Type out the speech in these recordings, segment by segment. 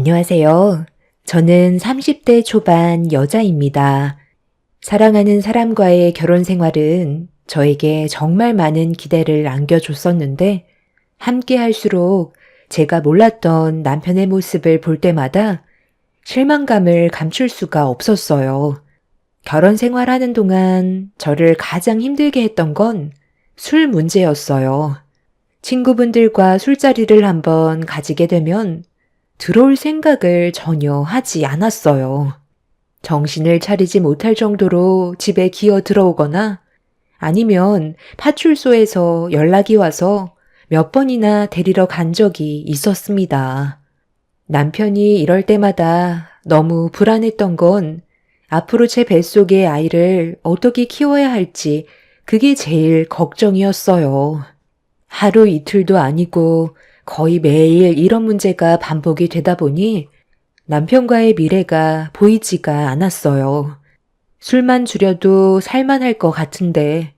안녕하세요. 저는 30대 초반 여자입니다. 사랑하는 사람과의 결혼 생활은 저에게 정말 많은 기대를 안겨줬었는데, 함께 할수록 제가 몰랐던 남편의 모습을 볼 때마다 실망감을 감출 수가 없었어요. 결혼 생활하는 동안 저를 가장 힘들게 했던 건 술 문제였어요. 친구분들과 술자리를 한번 가지게 되면 들어올 생각을 전혀 하지 않았어요. 정신을 차리지 못할 정도로 집에 기어 들어오거나 아니면 파출소에서 연락이 와서 몇 번이나 데리러 간 적이 있었습니다. 남편이 이럴 때마다 너무 불안했던 건 앞으로 제 뱃속의 아이를 어떻게 키워야 할지 그게 제일 걱정이었어요. 하루 이틀도 아니고 거의 매일 이런 문제가 반복이 되다 보니 남편과의 미래가 보이지가 않았어요. 술만 줄여도 살만할 것 같은데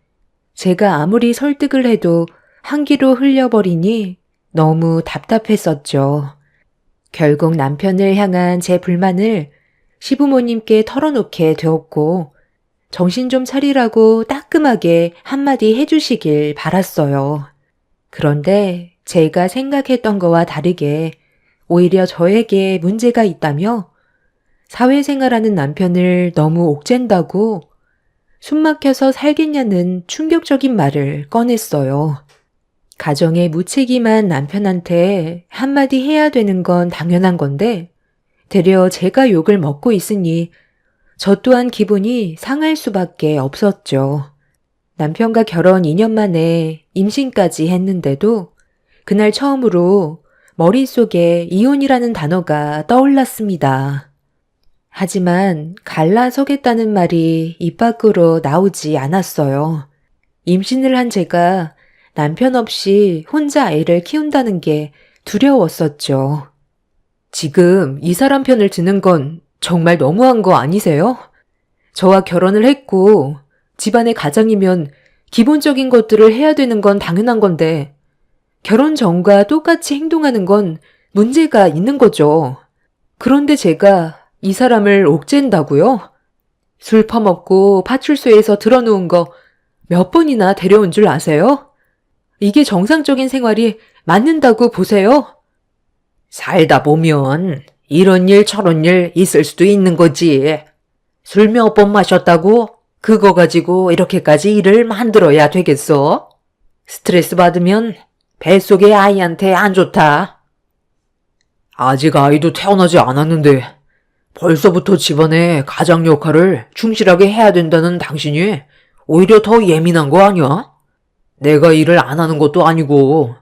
제가 아무리 설득을 해도 한기로 흘려버리니 너무 답답했었죠. 결국 남편을 향한 제 불만을 시부모님께 털어놓게 되었고 정신 좀 차리라고 따끔하게 한마디 해주시길 바랐어요. 그런데 제가 생각했던 거와 다르게 오히려 저에게 문제가 있다며 사회생활하는 남편을 너무 옥죄다고 숨막혀서 살겠냐는 충격적인 말을 꺼냈어요. 가정에 무책임한 남편한테 한마디 해야 되는 건 당연한 건데 되려 제가 욕을 먹고 있으니 저 또한 기분이 상할 수밖에 없었죠. 남편과 결혼 2년 만에 임신까지 했는데도 그날 처음으로 머릿속에 이혼이라는 단어가 떠올랐습니다. 하지만 갈라서겠다는 말이 입 밖으로 나오지 않았어요. 임신을 한 제가 남편 없이 혼자 아이를 키운다는 게 두려웠었죠. 지금 이 사람 편을 드는 건 정말 너무한 거 아니세요? 저와 결혼을 했고 집안의 가장이면 기본적인 것들을 해야 되는 건 당연한 건데 결혼 전과 똑같이 행동하는 건 문제가 있는 거죠. 그런데 제가 이 사람을 옥죄인다고요? 술 퍼먹고 파출소에서 들어놓은 거 몇 번이나 데려온 줄 아세요? 이게 정상적인 생활이 맞는다고 보세요? 살다 보면 이런 일 저런 일 있을 수도 있는 거지. 술 몇 번 마셨다고 그거 가지고 이렇게까지 일을 만들어야 되겠어? 스트레스 받으면 뱃속의 아이한테 안 좋다. 아직 아이도 태어나지 않았는데 벌써부터 집안의 가장 역할을 충실하게 해야 된다는 당신이 오히려 더 예민한 거 아니야? 내가 일을 안 하는 것도 아니고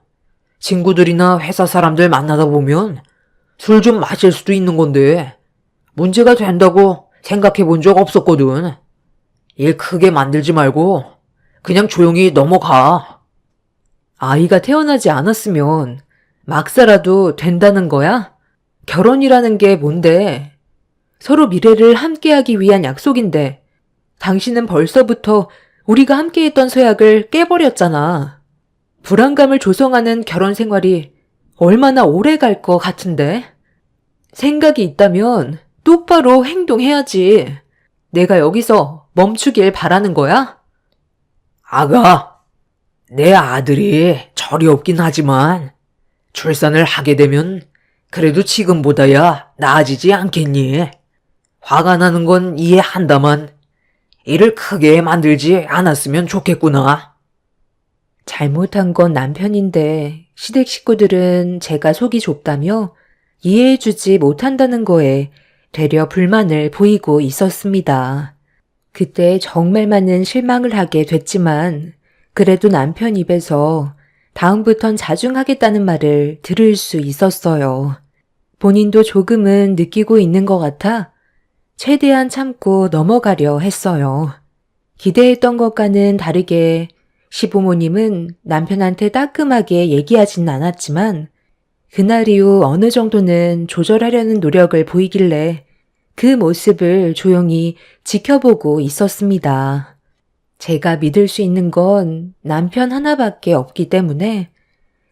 친구들이나 회사 사람들 만나다 보면 술 좀 마실 수도 있는 건데 문제가 된다고 생각해 본 적 없었거든. 일 크게 만들지 말고 그냥 조용히 넘어가. 아이가 태어나지 않았으면 막 살아도 된다는 거야? 결혼이라는 게 뭔데? 서로 미래를 함께하기 위한 약속인데 당신은 벌써부터 우리가 함께했던 서약을 깨버렸잖아. 불안감을 조성하는 결혼 생활이 얼마나 오래 갈 것 같은데? 생각이 있다면 똑바로 행동해야지. 내가 여기서 멈추길 바라는 거야? 아가, 내 아들이 철이 없긴 하지만 출산을 하게 되면 그래도 지금보다야 나아지지 않겠니? 화가 나는 건 이해한다만 일을 크게 만들지 않았으면 좋겠구나. 잘못한 건 남편인데 시댁 식구들은 제가 속이 좁다며 이해해주지 못한다는 거에 되려 불만을 보이고 있었습니다. 그때 정말 많은 실망을 하게 됐지만 그래도 남편 입에서 다음부턴 자중하겠다는 말을 들을 수 있었어요. 본인도 조금은 느끼고 있는 것 같아 최대한 참고 넘어가려 했어요. 기대했던 것과는 다르게 시부모님은 남편한테 따끔하게 얘기하진 않았지만 그날 이후 어느 정도는 조절하려는 노력을 보이길래 그 모습을 조용히 지켜보고 있었습니다. 제가 믿을 수 있는 건 남편 하나밖에 없기 때문에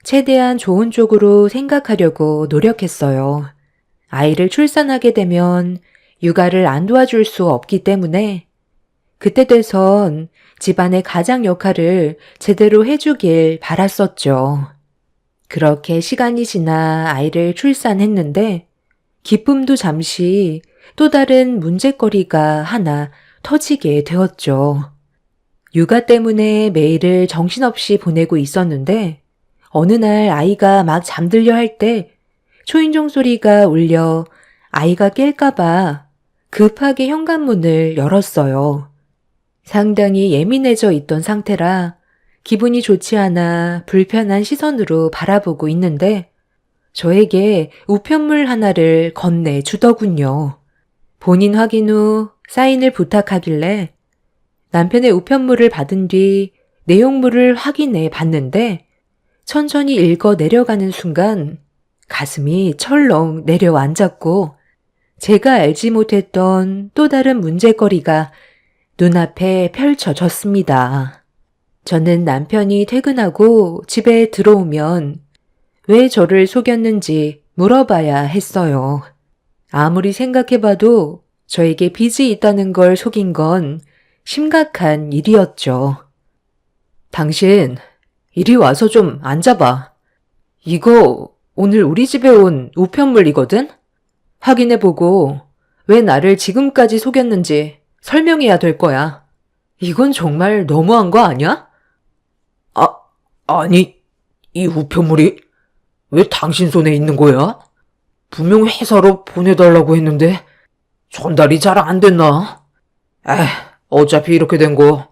최대한 좋은 쪽으로 생각하려고 노력했어요. 아이를 출산하게 되면 육아를 안 도와줄 수 없기 때문에 그때 돼선 집안의 가장 역할을 제대로 해주길 바랐었죠. 그렇게 시간이 지나 아이를 출산했는데 기쁨도 잠시 또 다른 문제거리가 하나 터지게 되었죠. 육아 때문에 매일을 정신없이 보내고 있었는데 어느 날 아이가 막 잠들려 할 때 초인종 소리가 울려 아이가 깰까봐 급하게 현관문을 열었어요. 상당히 예민해져 있던 상태라 기분이 좋지 않아 불편한 시선으로 바라보고 있는데 저에게 우편물 하나를 건네주더군요. 본인 확인 후 사인을 부탁하길래 남편의 우편물을 받은 뒤 내용물을 확인해 봤는데 천천히 읽어 내려가는 순간 가슴이 철렁 내려앉았고 제가 알지 못했던 또 다른 문제거리가 눈앞에 펼쳐졌습니다. 저는 남편이 퇴근하고 집에 들어오면 왜 저를 속였는지 물어봐야 했어요. 아무리 생각해봐도 저에게 빚이 있다는 걸 속인 건 심각한 일이었죠. 당신, 이리 와서 좀 앉아봐. 이거 오늘 우리 집에 온 우편물이거든? 확인해보고 왜 나를 지금까지 속였는지 설명해야 될 거야. 이건 정말 너무한 거 아니야? 아니, 이 우편물이 왜 당신 손에 있는 거야? 분명 회사로 보내달라고 했는데 전달이 잘 안 됐나? 어차피 이렇게 된 거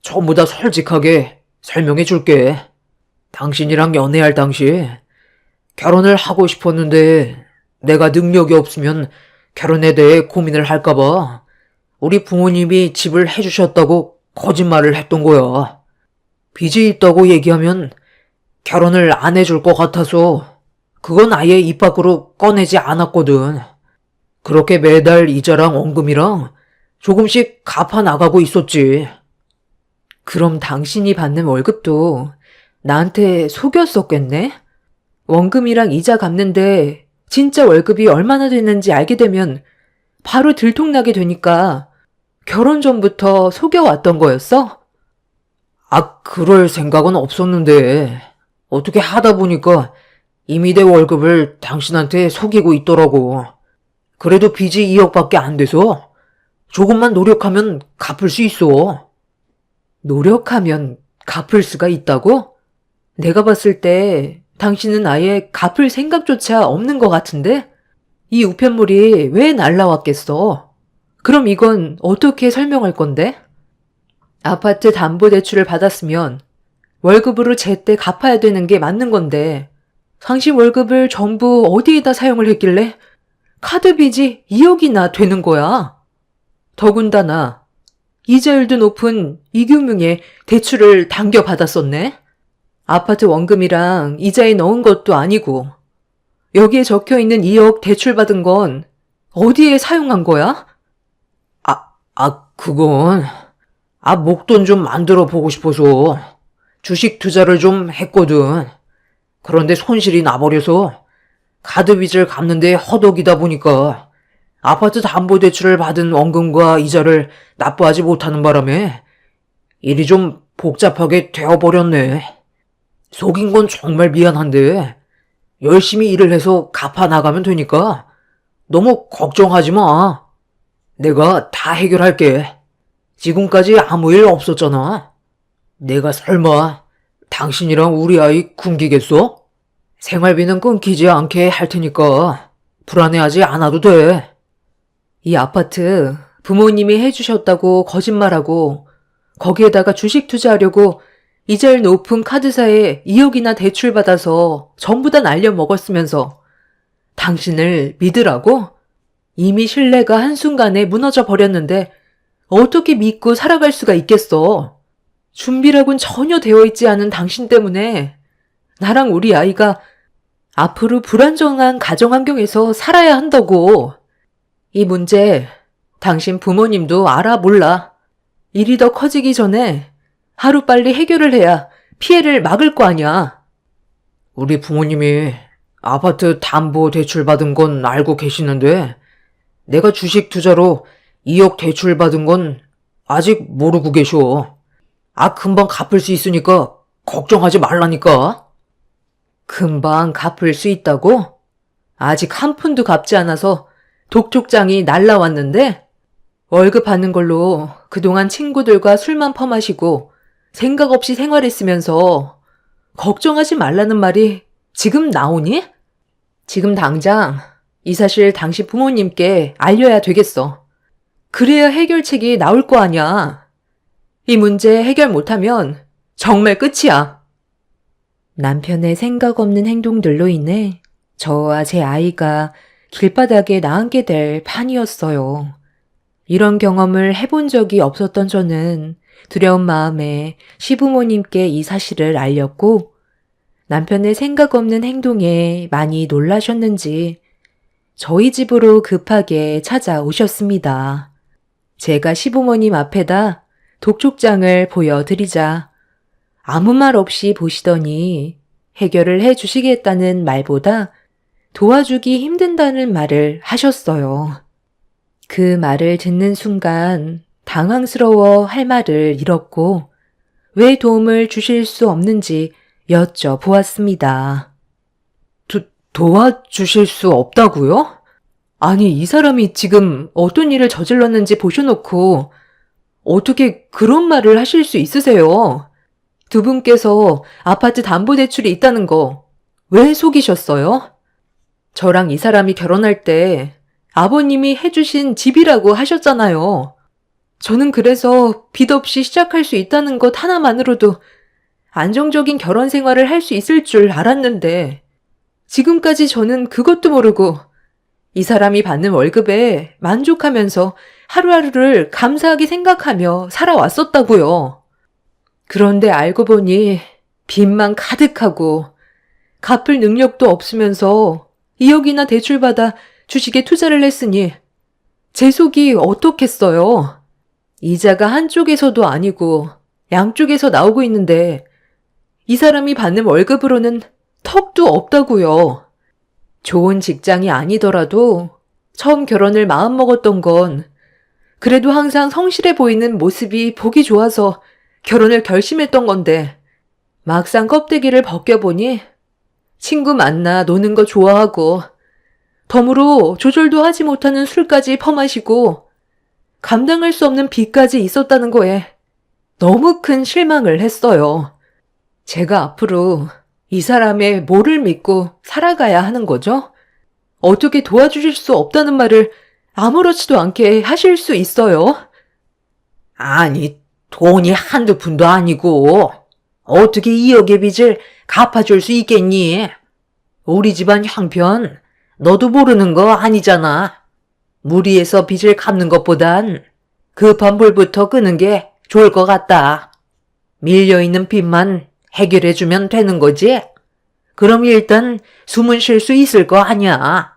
전부 다 솔직하게 설명해 줄게. 당신이랑 연애할 당시 결혼을 하고 싶었는데 내가 능력이 없으면 결혼에 대해 고민을 할까봐 우리 부모님이 집을 해주셨다고 거짓말을 했던 거야. 빚이 있다고 얘기하면 결혼을 안 해줄 것 같아서 그건 아예 입 밖으로 꺼내지 않았거든. 그렇게 매달 이자랑 원금이랑 조금씩 갚아 나가고 있었지. 그럼 당신이 받는 월급도 나한테 속였었겠네? 원금이랑 이자 갚는데 진짜 월급이 얼마나 되는지 알게 되면 바로 들통나게 되니까 결혼 전부터 속여왔던 거였어? 그럴 생각은 없었는데 어떻게 하다 보니까 이미 내 월급을 당신한테 속이고 있더라고. 그래도 빚이 2억밖에 안 돼서 조금만 노력하면 갚을 수 있어. 노력하면 갚을 수가 있다고? 내가 봤을 때 당신은 아예 갚을 생각조차 없는 것 같은데? 이 우편물이 왜 날라왔겠어? 그럼 이건 어떻게 설명할 건데? 아파트 담보대출을 받았으면 월급으로 제때 갚아야 되는 게 맞는 건데 당신 월급을 전부 어디에다 사용을 했길래 카드 빚이 2억이나 되는 거야. 더군다나 이자율도 높은 이금융에 대출을 당겨받았었네. 아파트 원금이랑 이자에 넣은 것도 아니고 여기에 적혀있는 2억 대출받은 건 어디에 사용한 거야? 그건 목돈 좀 만들어 보고 싶어서 주식 투자를 좀 했거든. 그런데 손실이 나버려서 카드 빚을 갚는데 허덕이다 보니까 아파트 담보대출을 받은 원금과 이자를 납부하지 못하는 바람에 일이 좀 복잡하게 되어버렸네. 속인 건 정말 미안한데 열심히 일을 해서 갚아 나가면 되니까 너무 걱정하지 마. 내가 다 해결할게. 지금까지 아무 일 없었잖아. 내가 설마 당신이랑 우리 아이 굶기겠어? 생활비는 끊기지 않게 할 테니까 불안해하지 않아도 돼. 이 아파트 부모님이 해주셨다고 거짓말하고 거기에다가 주식 투자하려고 이자율 높은 카드사에 2억이나 대출받아서 전부 다 날려먹었으면서 당신을 믿으라고? 이미 신뢰가 한순간에 무너져 버렸는데 어떻게 믿고 살아갈 수가 있겠어? 준비라곤 전혀 되어 있지 않은 당신 때문에 나랑 우리 아이가 앞으로 불안정한 가정 환경에서 살아야 한다고. 이 문제 당신 부모님도 알아 몰라. 일이 더 커지기 전에 하루빨리 해결을 해야 피해를 막을 거 아니야. 우리 부모님이 아파트 담보 대출 받은 건 알고 계시는데 내가 주식 투자로 2억 대출 받은 건 아직 모르고 계셔. 금방 갚을 수 있으니까 걱정하지 말라니까. 금방 갚을 수 있다고? 아직 한 푼도 갚지 않아서 독촉장이 날라왔는데 월급 받는 걸로 그동안 친구들과 술만 퍼마시고 생각 없이 생활했으면서 걱정하지 말라는 말이 지금 나오니? 지금 당장 이 사실 당신 부모님께 알려야 되겠어. 그래야 해결책이 나올 거 아니야. 이 문제 해결 못하면 정말 끝이야. 남편의 생각 없는 행동들로 인해 저와 제 아이가 길바닥에 나앉게 될 판이었어요. 이런 경험을 해본 적이 없었던 저는 두려운 마음에 시부모님께 이 사실을 알렸고 남편의 생각 없는 행동에 많이 놀라셨는지 저희 집으로 급하게 찾아오셨습니다. 제가 시부모님 앞에다 독촉장을 보여드리자 아무 말 없이 보시더니 해결을 해 주시겠다는 말보다 도와주기 힘든다는 말을 하셨어요. 그 말을 듣는 순간 당황스러워 할 말을 잃었고 왜 도움을 주실 수 없는지 여쭤보았습니다. 도와주실 수 없다고요? 아니, 이 사람이 지금 어떤 일을 저질렀는지 보셔놓고 어떻게 그런 말을 하실 수 있으세요? 두 분께서 아파트 담보대출이 있다는 거 왜 속이셨어요? 저랑 이 사람이 결혼할 때 아버님이 해주신 집이라고 하셨잖아요. 저는 그래서 빚 없이 시작할 수 있다는 것 하나만으로도 안정적인 결혼 생활을 할 수 있을 줄 알았는데 지금까지 저는 그것도 모르고 이 사람이 받는 월급에 만족하면서 하루하루를 감사하게 생각하며 살아왔었다고요. 그런데 알고 보니 빚만 가득하고 갚을 능력도 없으면서 2억이나 대출받아 주식에 투자를 했으니 제 속이 어떻겠어요. 이자가 한쪽에서도 아니고 양쪽에서 나오고 있는데 이 사람이 받는 월급으로는 턱도 없다고요. 좋은 직장이 아니더라도 처음 결혼을 마음먹었던 건 그래도 항상 성실해 보이는 모습이 보기 좋아서 결혼을 결심했던 건데 막상 껍데기를 벗겨보니 친구 만나 노는 거 좋아하고 덤으로 조절도 하지 못하는 술까지 퍼마시고 감당할 수 없는 빚까지 있었다는 거에 너무 큰 실망을 했어요. 제가 앞으로 이 사람의 뭐를 믿고 살아가야 하는 거죠? 어떻게 도와주실 수 없다는 말을 아무렇지도 않게 하실 수 있어요? 아니, 돈이 한두 푼도 아니고 어떻게 2억의 빚을 갚아줄 수 있겠니? 우리 집안 형편 너도 모르는 거 아니잖아. 무리해서 빚을 갚는 것보단 급한 불부터 끄는 게 좋을 것 같다. 밀려있는 빚만 해결해주면 되는 거지? 그럼 일단 숨은 쉴 수 있을 거 아니야.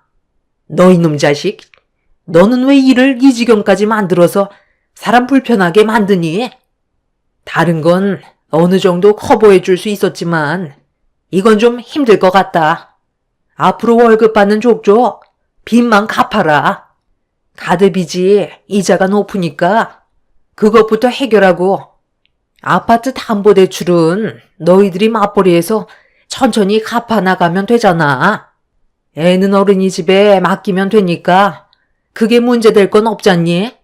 너 이놈 자식, 너는 왜 일을 이 지경까지 만들어서 사람 불편하게 만드니? 다른 건 어느 정도 커버해 줄 수 있었지만 이건 좀 힘들 것 같다. 앞으로 월급 받는 족족 빚만 갚아라. 가드빚이 이자가 높으니까 그것부터 해결하고 아파트 담보대출은 너희들이 맞벌이해서 천천히 갚아 나가면 되잖아. 애는 어린이 집에 맡기면 되니까 그게 문제될 건 없잖니?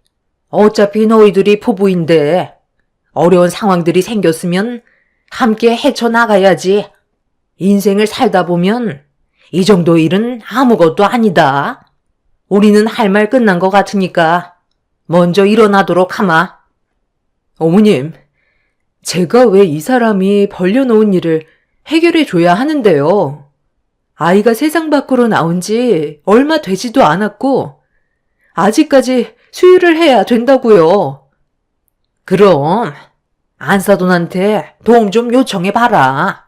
어차피 너희들이 부부인데 어려운 상황들이 생겼으면 함께 헤쳐나가야지. 인생을 살다 보면 이 정도 일은 아무것도 아니다. 우리는 할 말 끝난 것 같으니까 먼저 일어나도록 하마. 어머님, 제가 왜 이 사람이 벌려놓은 일을 해결해 줘야 하는데요? 아이가 세상 밖으로 나온 지 얼마 되지도 않았고 아직까지 수유를 해야 된다고요. 그럼 안사돈한테 도움 좀 요청해봐라.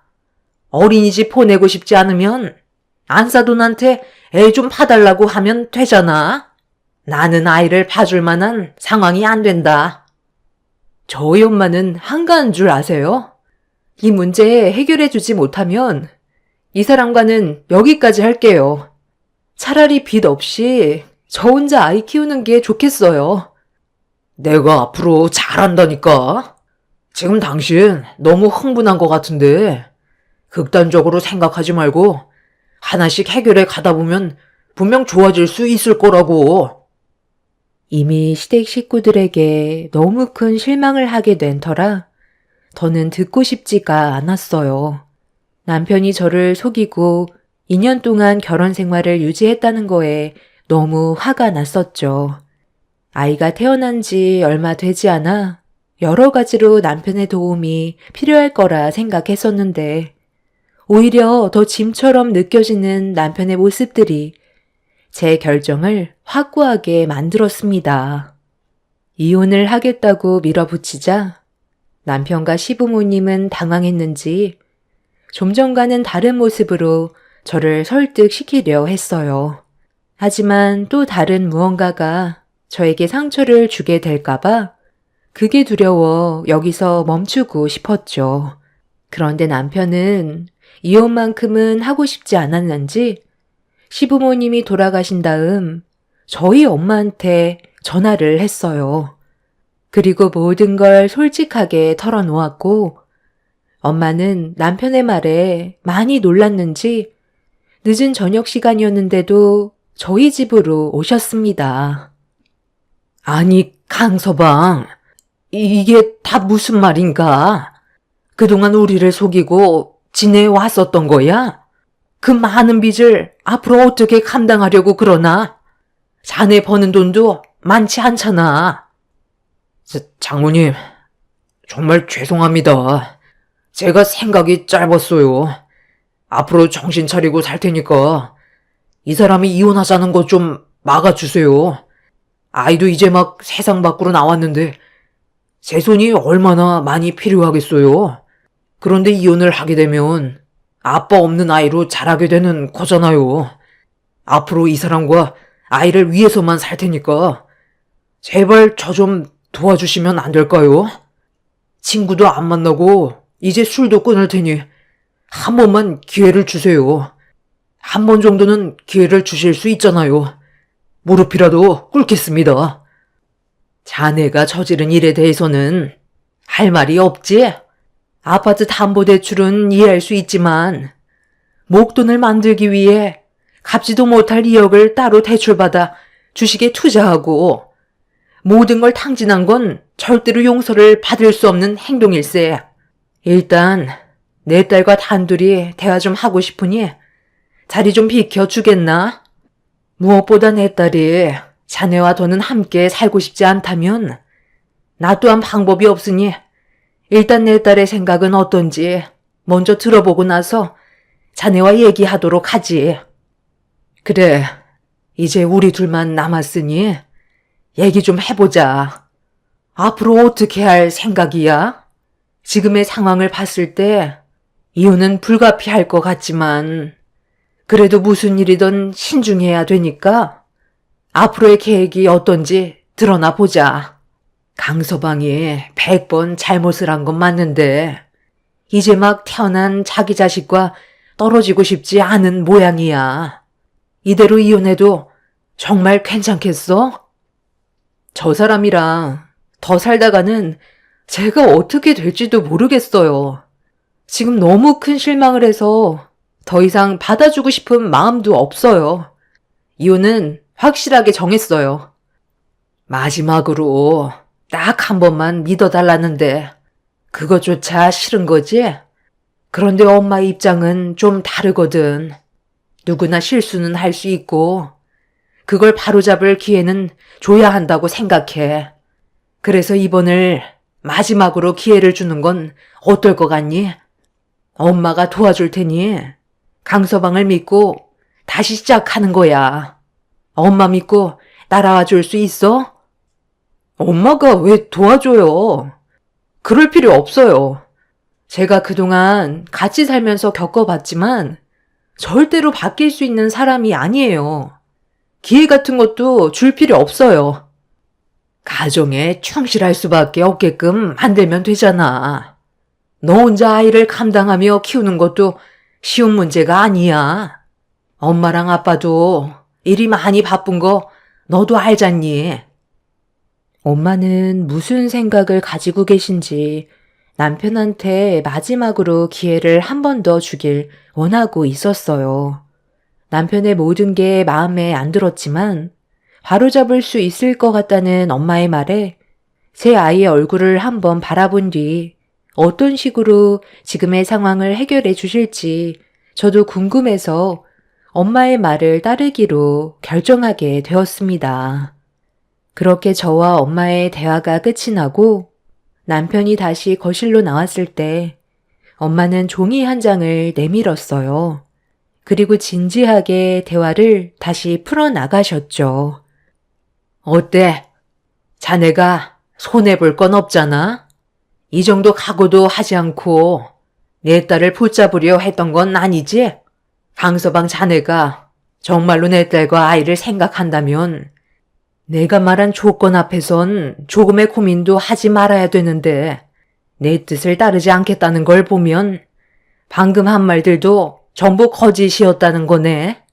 어린이집 보내고 싶지 않으면 안사돈한테 애 좀 봐달라고 하면 되잖아. 나는 아이를 봐줄 만한 상황이 안 된다. 저희 엄마는 한가한 줄 아세요? 이 문제 해결해 주지 못하면 이 사람과는 여기까지 할게요. 차라리 빚 없이 저 혼자 아이 키우는 게 좋겠어요. 내가 앞으로 잘한다니까. 지금 당신 너무 흥분한 것 같은데 극단적으로 생각하지 말고 하나씩 해결해 가다 보면 분명 좋아질 수 있을 거라고. 이미 시댁 식구들에게 너무 큰 실망을 하게 된 터라 더는 듣고 싶지가 않았어요. 남편이 저를 속이고 2년 동안 결혼 생활을 유지했다는 거에 너무 화가 났었죠. 아이가 태어난 지 얼마 되지 않아 여러 가지로 남편의 도움이 필요할 거라 생각했었는데 오히려 더 짐처럼 느껴지는 남편의 모습들이 제 결정을 확고하게 만들었습니다. 이혼을 하겠다고 밀어붙이자 남편과 시부모님은 당황했는지 좀 전과는 다른 모습으로 저를 설득시키려 했어요. 하지만 또 다른 무언가가 저에게 상처를 주게 될까봐 그게 두려워 여기서 멈추고 싶었죠. 그런데 남편은 이혼만큼은 하고 싶지 않았는지 시부모님이 돌아가신 다음 저희 엄마한테 전화를 했어요. 그리고 모든 걸 솔직하게 털어놓았고 엄마는 남편의 말에 많이 놀랐는지 늦은 저녁 시간이었는데도 저희 집으로 오셨습니다. 아니, 강서방, 이게 다 무슨 말인가? 그동안 우리를 속이고 지내왔었던 거야? 그 많은 빚을 앞으로 어떻게 감당하려고 그러나? 자네 버는 돈도 많지 않잖아. 장모님, 정말 죄송합니다. 제가 생각이 짧았어요. 앞으로 정신 차리고 살 테니까 이 사람이 이혼하자는 거 좀 막아주세요. 아이도 이제 막 세상 밖으로 나왔는데 제 손이 얼마나 많이 필요하겠어요. 그런데 이혼을 하게 되면 아빠 없는 아이로 자라게 되는 거잖아요. 앞으로 이 사람과 아이를 위해서만 살 테니까 제발 저 좀 도와주시면 안 될까요? 친구도 안 만나고 이제 술도 끊을 테니 한 번만 기회를 주세요. 한 번 정도는 기회를 주실 수 있잖아요. 무릎이라도 꿇겠습니다. 자네가 저지른 일에 대해서는 할 말이 없지? 아파트 담보대출은 이해할 수 있지만 목돈을 만들기 위해 갚지도 못할 2억을 따로 대출받아 주식에 투자하고 모든 걸 탕진한 건 절대로 용서를 받을 수 없는 행동일세. 일단 내 딸과 단둘이 대화 좀 하고 싶으니 자리 좀 비켜주겠나? 무엇보다 내 딸이 자네와 더는 함께 살고 싶지 않다면 나 또한 방법이 없으니 일단 내 딸의 생각은 어떤지 먼저 들어보고 나서 자네와 얘기하도록 하지. 그래, 이제 우리 둘만 남았으니 얘기 좀 해보자. 앞으로 어떻게 할 생각이야? 지금의 상황을 봤을 때 이혼은 불가피할 것 같지만 그래도 무슨 일이든 신중해야 되니까 앞으로의 계획이 어떤지 드러나 보자. 강서방이 100번 잘못을 한 건 맞는데 이제 막 태어난 자기 자식과 떨어지고 싶지 않은 모양이야. 이대로 이혼해도 정말 괜찮겠어? 저 사람이랑 더 살다가는 제가 어떻게 될지도 모르겠어요. 지금 너무 큰 실망을 해서 더 이상 받아주고 싶은 마음도 없어요. 이혼은 확실하게 정했어요. 마지막으로 딱 한 번만 믿어달라는데 그것조차 싫은 거지? 그런데 엄마 입장은 좀 다르거든. 누구나 실수는 할 수 있고 그걸 바로잡을 기회는 줘야 한다고 생각해. 그래서 이번을 마지막으로 기회를 주는 건 어떨 것 같니? 엄마가 도와줄 테니 강서방을 믿고 다시 시작하는 거야. 엄마 믿고 따라와 줄 수 있어? 엄마가 왜 도와줘요? 그럴 필요 없어요. 제가 그동안 같이 살면서 겪어봤지만 절대로 바뀔 수 있는 사람이 아니에요. 기회 같은 것도 줄 필요 없어요. 가정에 충실할 수밖에 없게끔 만들면 되잖아. 너 혼자 아이를 감당하며 키우는 것도 쉬운 문제가 아니야. 엄마랑 아빠도 일이 많이 바쁜 거 너도 알잖니. 엄마는 무슨 생각을 가지고 계신지 남편한테 마지막으로 기회를 한 번 더 주길 원하고 있었어요. 남편의 모든 게 마음에 안 들었지만 바로잡을 수 있을 것 같다는 엄마의 말에 제 아이의 얼굴을 한번 바라본 뒤 어떤 식으로 지금의 상황을 해결해 주실지 저도 궁금해서 엄마의 말을 따르기로 결정하게 되었습니다. 그렇게 저와 엄마의 대화가 끝이 나고 남편이 다시 거실로 나왔을 때 엄마는 종이 한 장을 내밀었어요. 그리고 진지하게 대화를 다시 풀어나가셨죠. 어때? 자네가 손해볼 건 없잖아? 이 정도 각오도 하지 않고 내 딸을 붙잡으려 했던 건 아니지? 강서방 자네가 정말로 내 딸과 아이를 생각한다면 내가 말한 조건 앞에선 조금의 고민도 하지 말아야 되는데 내 뜻을 따르지 않겠다는 걸 보면 방금 한 말들도 전부 거짓이었다는 거네.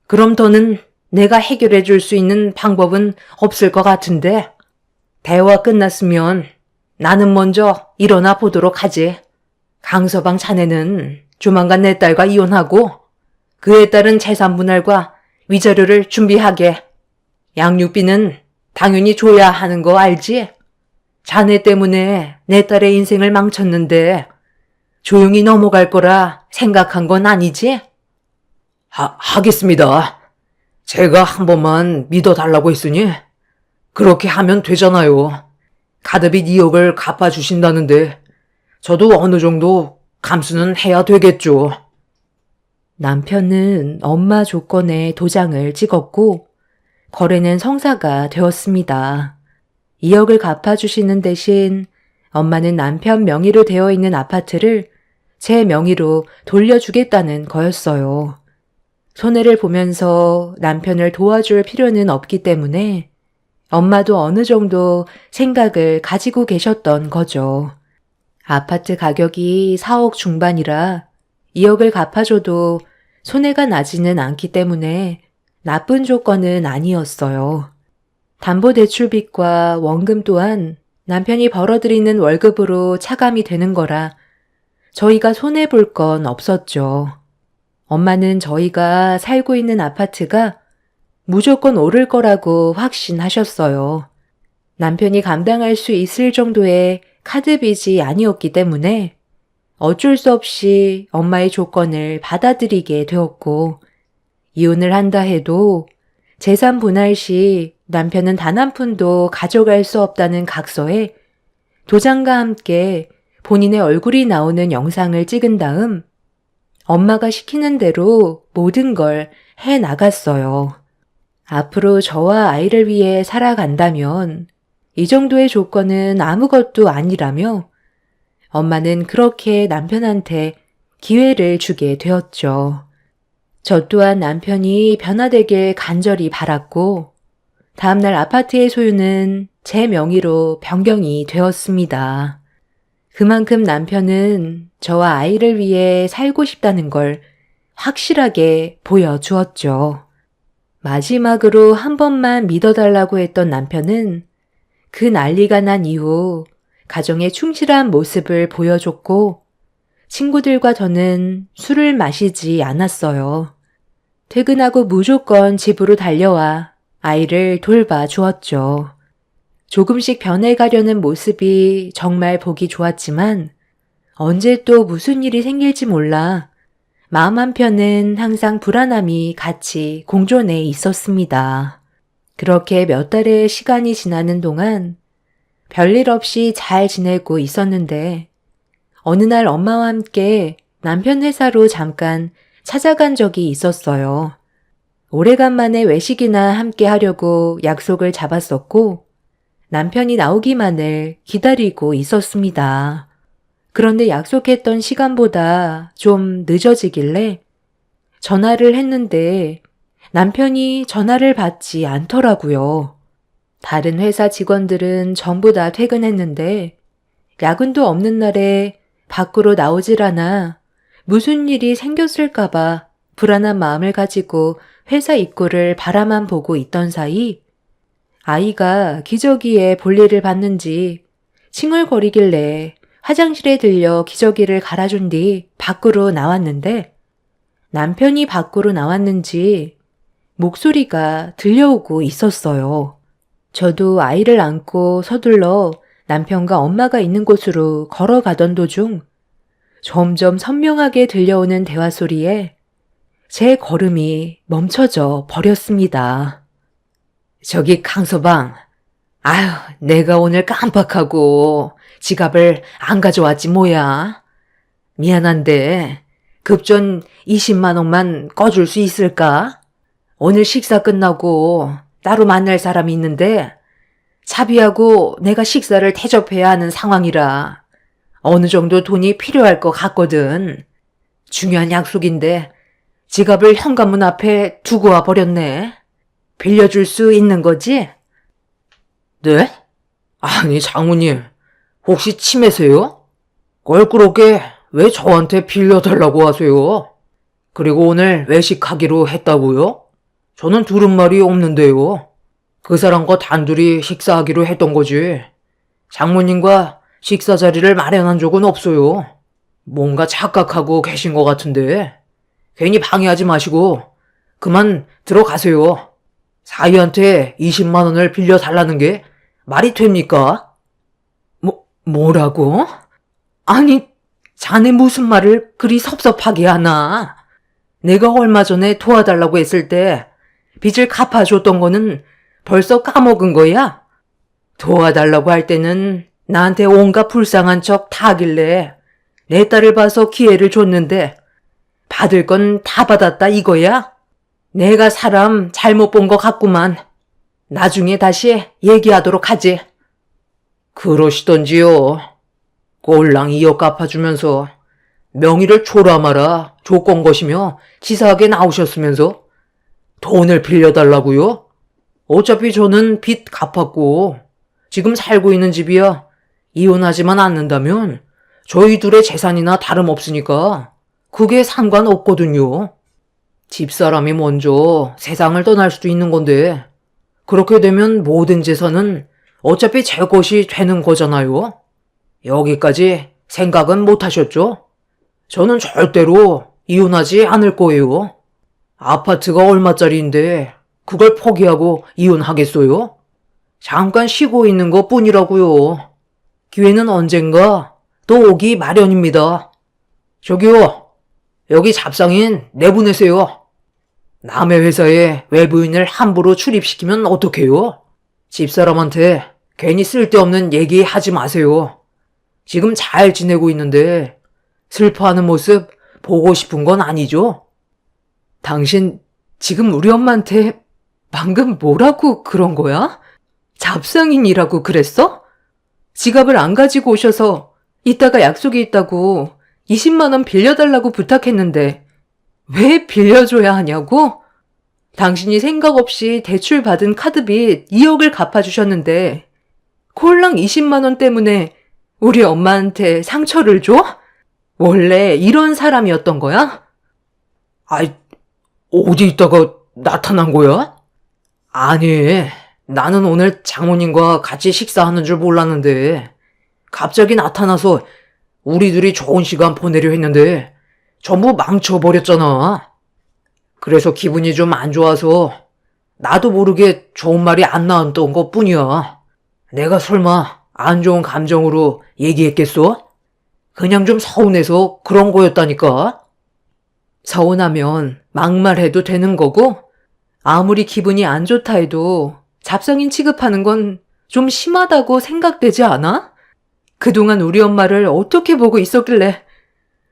그럼 더는 내가 해결해 줄 수 있는 방법은 없을 것 같은데 대화 끝났으면 나는 먼저 일어나 보도록 하지. 강서방 자네는 조만간 내 딸과 이혼하고 그에 따른 재산 분할과 위자료를 준비하게. 양육비는 당연히 줘야 하는 거 알지? 자네 때문에 내 딸의 인생을 망쳤는데 조용히 넘어갈 거라 생각한 건 아니지? 하겠습니다. 제가 한 번만 믿어달라고 했으니 그렇게 하면 되잖아요. 가드빚 2억을 갚아주신다는데 저도 어느 정도 감수는 해야 되겠죠. 남편은 엄마 조건에 도장을 찍었고 거래는 성사가 되었습니다. 2억을 갚아주시는 대신 엄마는 남편 명의로 되어 있는 아파트를 제 명의로 돌려주겠다는 거였어요. 손해를 보면서 남편을 도와줄 필요는 없기 때문에 엄마도 어느 정도 생각을 가지고 계셨던 거죠. 아파트 가격이 4억 중반이라 2억을 갚아줘도 손해가 나지는 않기 때문에 나쁜 조건은 아니었어요. 담보대출빚과 원금 또한 남편이 벌어들이는 월급으로 차감이 되는 거라 저희가 손해볼 건 없었죠. 엄마는 저희가 살고 있는 아파트가 무조건 오를 거라고 확신하셨어요. 남편이 감당할 수 있을 정도의 카드빚이 아니었기 때문에 어쩔 수 없이 엄마의 조건을 받아들이게 되었고 이혼을 한다 해도 재산 분할 시 남편은 단 한 푼도 가져갈 수 없다는 각서에 도장과 함께 본인의 얼굴이 나오는 영상을 찍은 다음 엄마가 시키는 대로 모든 걸 해 나갔어요. 앞으로 저와 아이를 위해 살아간다면 이 정도의 조건은 아무것도 아니라며 엄마는 그렇게 남편한테 기회를 주게 되었죠. 저 또한 남편이 변화되길 간절히 바랐고 다음날 아파트의 소유는 제 명의로 변경이 되었습니다. 그만큼 남편은 저와 아이를 위해 살고 싶다는 걸 확실하게 보여주었죠. 마지막으로 한 번만 믿어달라고 했던 남편은 그 난리가 난 이후 가정에 충실한 모습을 보여줬고 친구들과 저는 술을 마시지 않았어요. 퇴근하고 무조건 집으로 달려와 아이를 돌봐주었죠. 조금씩 변해가려는 모습이 정말 보기 좋았지만 언제 또 무슨 일이 생길지 몰라 마음 한편은 항상 불안함이 같이 공존해 있었습니다. 그렇게 몇 달의 시간이 지나는 동안 별일 없이 잘 지내고 있었는데 어느 날 엄마와 함께 남편 회사로 잠깐 찾아간 적이 있었어요. 오래간만에 외식이나 함께 하려고 약속을 잡았었고 남편이 나오기만을 기다리고 있었습니다. 그런데 약속했던 시간보다 좀 늦어지길래 전화를 했는데 남편이 전화를 받지 않더라고요. 다른 회사 직원들은 전부 다 퇴근했는데 야근도 없는 날에 밖으로 나오질 않아 무슨 일이 생겼을까봐 불안한 마음을 가지고 회사 입구를 바라만 보고 있던 사이 아이가 기저귀에 볼일을 봤는지 칭얼거리길래 화장실에 들려 기저귀를 갈아준 뒤 밖으로 나왔는데 남편이 밖으로 나왔는지 목소리가 들려오고 있었어요. 저도 아이를 안고 서둘러 남편과 엄마가 있는 곳으로 걸어가던 도중 점점 선명하게 들려오는 대화 소리에 제 걸음이 멈춰져 버렸습니다. 저기 강서방, 아휴, 내가 오늘 깜빡하고 지갑을 안 가져왔지 뭐야. 미안한데 급전 20만 원만 꺼줄 수 있을까? 오늘 식사 끝나고 따로 만날 사람이 있는데 차비하고 내가 식사를 대접해야 하는 상황이라 어느 정도 돈이 필요할 것 같거든. 중요한 약속인데 지갑을 현관문 앞에 두고 와 버렸네. 빌려줄 수 있는 거지? 네? 아니, 장모님, 혹시 치매세요? 껄끄럽게 왜 저한테 빌려달라고 하세요? 그리고 오늘 외식하기로 했다고요? 저는 들은 말이 없는데요. 그 사람과 단둘이 식사하기로 했던 거지. 장모님과 식사 자리를 마련한 적은 없어요. 뭔가 착각하고 계신 것 같은데 괜히 방해하지 마시고 그만 들어가세요. 사위한테 20만 원을 빌려달라는 게 말이 됩니까? 뭐라고? 아니, 자네 무슨 말을 그리 섭섭하게 하나? 내가 얼마 전에 도와달라고 했을 때 빚을 갚아줬던 거는 벌써 까먹은 거야? 도와달라고 할 때는 나한테 온갖 불쌍한 척 다 하길래 내 딸을 봐서 기회를 줬는데 받을 건 다 받았다 이거야? 내가 사람 잘못 본 것 같구만. 나중에 다시 얘기하도록 하지. 그러시던지요. 꼴랑 이어 갚아주면서 명의를 초라마라 조건 것이며 치사하게 나오셨으면서 돈을 빌려달라고요? 어차피 저는 빚 갚았고 지금 살고 있는 집이야. 이혼하지만 않는다면 저희 둘의 재산이나 다름없으니까 그게 상관없거든요. 집사람이 먼저 세상을 떠날 수도 있는 건데 그렇게 되면 모든 재산은 어차피 제 것이 되는 거잖아요. 여기까지 생각은 못 하셨죠? 저는 절대로 이혼하지 않을 거예요. 아파트가 얼마짜리인데 그걸 포기하고 이혼하겠어요? 잠깐 쉬고 있는 것 뿐이라고요. 기회는 언젠가 또 오기 마련입니다. 저기요, 여기 잡상인 내보내세요. 남의 회사에 외부인을 함부로 출입시키면 어떡해요? 집사람한테 괜히 쓸데없는 얘기 하지 마세요. 지금 잘 지내고 있는데 슬퍼하는 모습 보고 싶은 건 아니죠? 당신 지금 우리 엄마한테 방금 뭐라고 그런 거야? 잡상인이라고 그랬어? 지갑을 안 가지고 오셔서 이따가 약속이 있다고 20만 원 빌려달라고 부탁했는데 왜 빌려줘야 하냐고? 당신이 생각 없이 대출 받은 카드빚 2억을 갚아주셨는데 콜랑 20만 원 때문에 우리 엄마한테 상처를 줘? 원래 이런 사람이었던 거야? 아이, 어디 있다가 나타난 거야? 아니, 나는 오늘 장모님과 같이 식사하는 줄 몰랐는데 갑자기 나타나서 우리 둘이 좋은 시간 보내려 했는데 전부 망쳐버렸잖아. 그래서 기분이 좀 안 좋아서 나도 모르게 좋은 말이 안 나왔던 것 뿐이야. 내가 설마 안 좋은 감정으로 얘기했겠어? 그냥 좀 서운해서 그런 거였다니까. 서운하면 막말해도 되는 거고 아무리 기분이 안 좋다 해도 잡상인 취급하는 건 좀 심하다고 생각되지 않아? 그동안 우리 엄마를 어떻게 보고 있었길래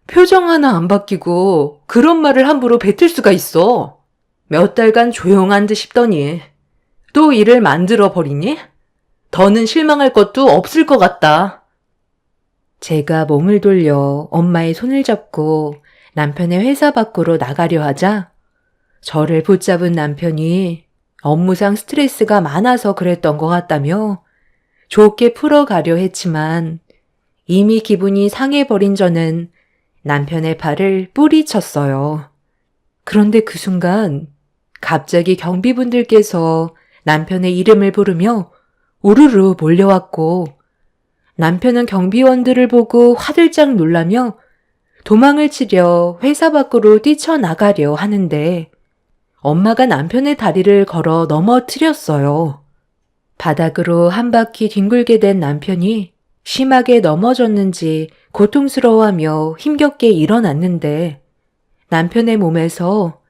표정 하나 안 바뀌고 그런 말을 함부로 뱉을 수가 있어. 몇 달간 조용한 듯 싶더니 또 일을 만들어 버리니? 더는 실망할 것도 없을 것 같다. 제가 몸을 돌려 엄마의 손을 잡고 남편의 회사 밖으로 나가려 하자 저를 붙잡은 남편이 업무상 스트레스가 많아서 그랬던 것 같다며 좋게 풀어가려 했지만 이미 기분이 상해버린 저는 남편의 팔을 뿌리쳤어요. 그런데 그 순간 갑자기 경비분들께서 남편의 이름을 부르며 우르르 몰려왔고 남편은 경비원들을 보고 화들짝 놀라며 도망을 치려 회사 밖으로 뛰쳐나가려 하는데 엄마가 남편의 다리를 걸어 넘어뜨렸어요. 바닥으로 한 바퀴 뒹굴게 된 남편이 심하게 넘어졌는지 고통스러워하며 힘겹게 일어났는데 남편의 몸에서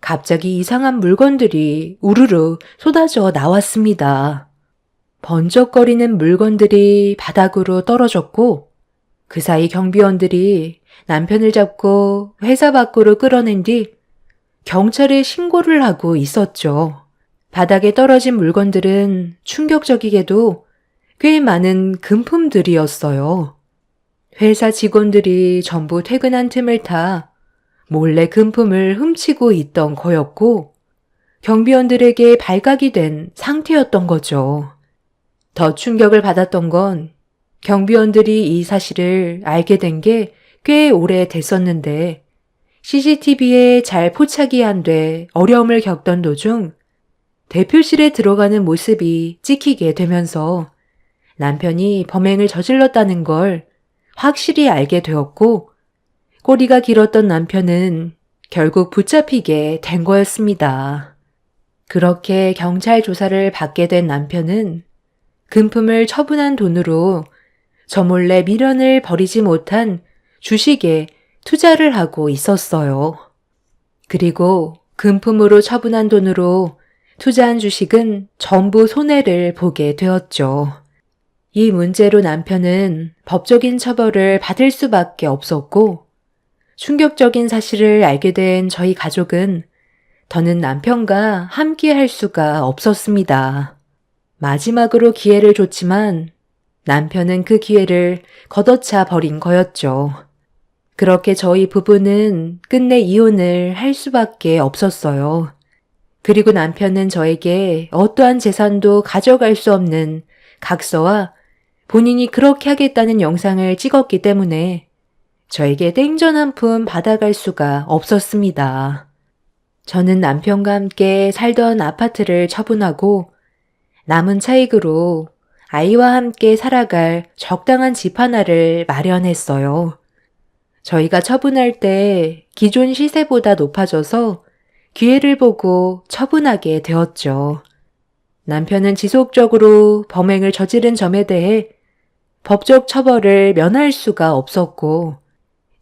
갑자기 이상한 물건들이 우르르 쏟아져 나왔습니다. 번쩍거리는 물건들이 바닥으로 떨어졌고 그 사이 경비원들이 남편을 잡고 회사 밖으로 끌어낸 뒤 경찰에 신고를 하고 있었죠. 바닥에 떨어진 물건들은 충격적이게도 꽤 많은 금품들이었어요. 회사 직원들이 전부 퇴근한 틈을 타 몰래 금품을 훔치고 있던 거였고 경비원들에게 발각이 된 상태였던 거죠. 더 충격을 받았던 건 경비원들이 이 사실을 알게 된 게 꽤 오래 됐었는데 CCTV에 잘 포착이 안 돼 어려움을 겪던 도중 대표실에 들어가는 모습이 찍히게 되면서 남편이 범행을 저질렀다는 걸 확실히 알게 되었고 꼬리가 길었던 남편은 결국 붙잡히게 된 거였습니다. 그렇게 경찰 조사를 받게 된 남편은 금품을 처분한 돈으로 저 몰래 미련을 버리지 못한 주식에 투자를 하고 있었어요. 그리고 금품으로 처분한 돈으로 투자한 주식은 전부 손해를 보게 되었죠. 이 문제로 남편은 법적인 처벌을 받을 수밖에 없었고 충격적인 사실을 알게 된 저희 가족은 더는 남편과 함께 할 수가 없었습니다. 마지막으로 기회를 줬지만 남편은 그 기회를 걷어차 버린 거였죠. 그렇게 저희 부부는 끝내 이혼을 할 수밖에 없었어요. 그리고 남편은 저에게 어떠한 재산도 가져갈 수 없는 각서와 본인이 그렇게 하겠다는 영상을 찍었기 때문에 저에게 땡전 한 푼 받아갈 수가 없었습니다. 저는 남편과 함께 살던 아파트를 처분하고 남은 차익으로 아이와 함께 살아갈 적당한 집 하나를 마련했어요. 저희가 처분할 때 기존 시세보다 높아져서 기회를 보고 처분하게 되었죠. 남편은 지속적으로 범행을 저지른 점에 대해 법적 처벌을 면할 수가 없었고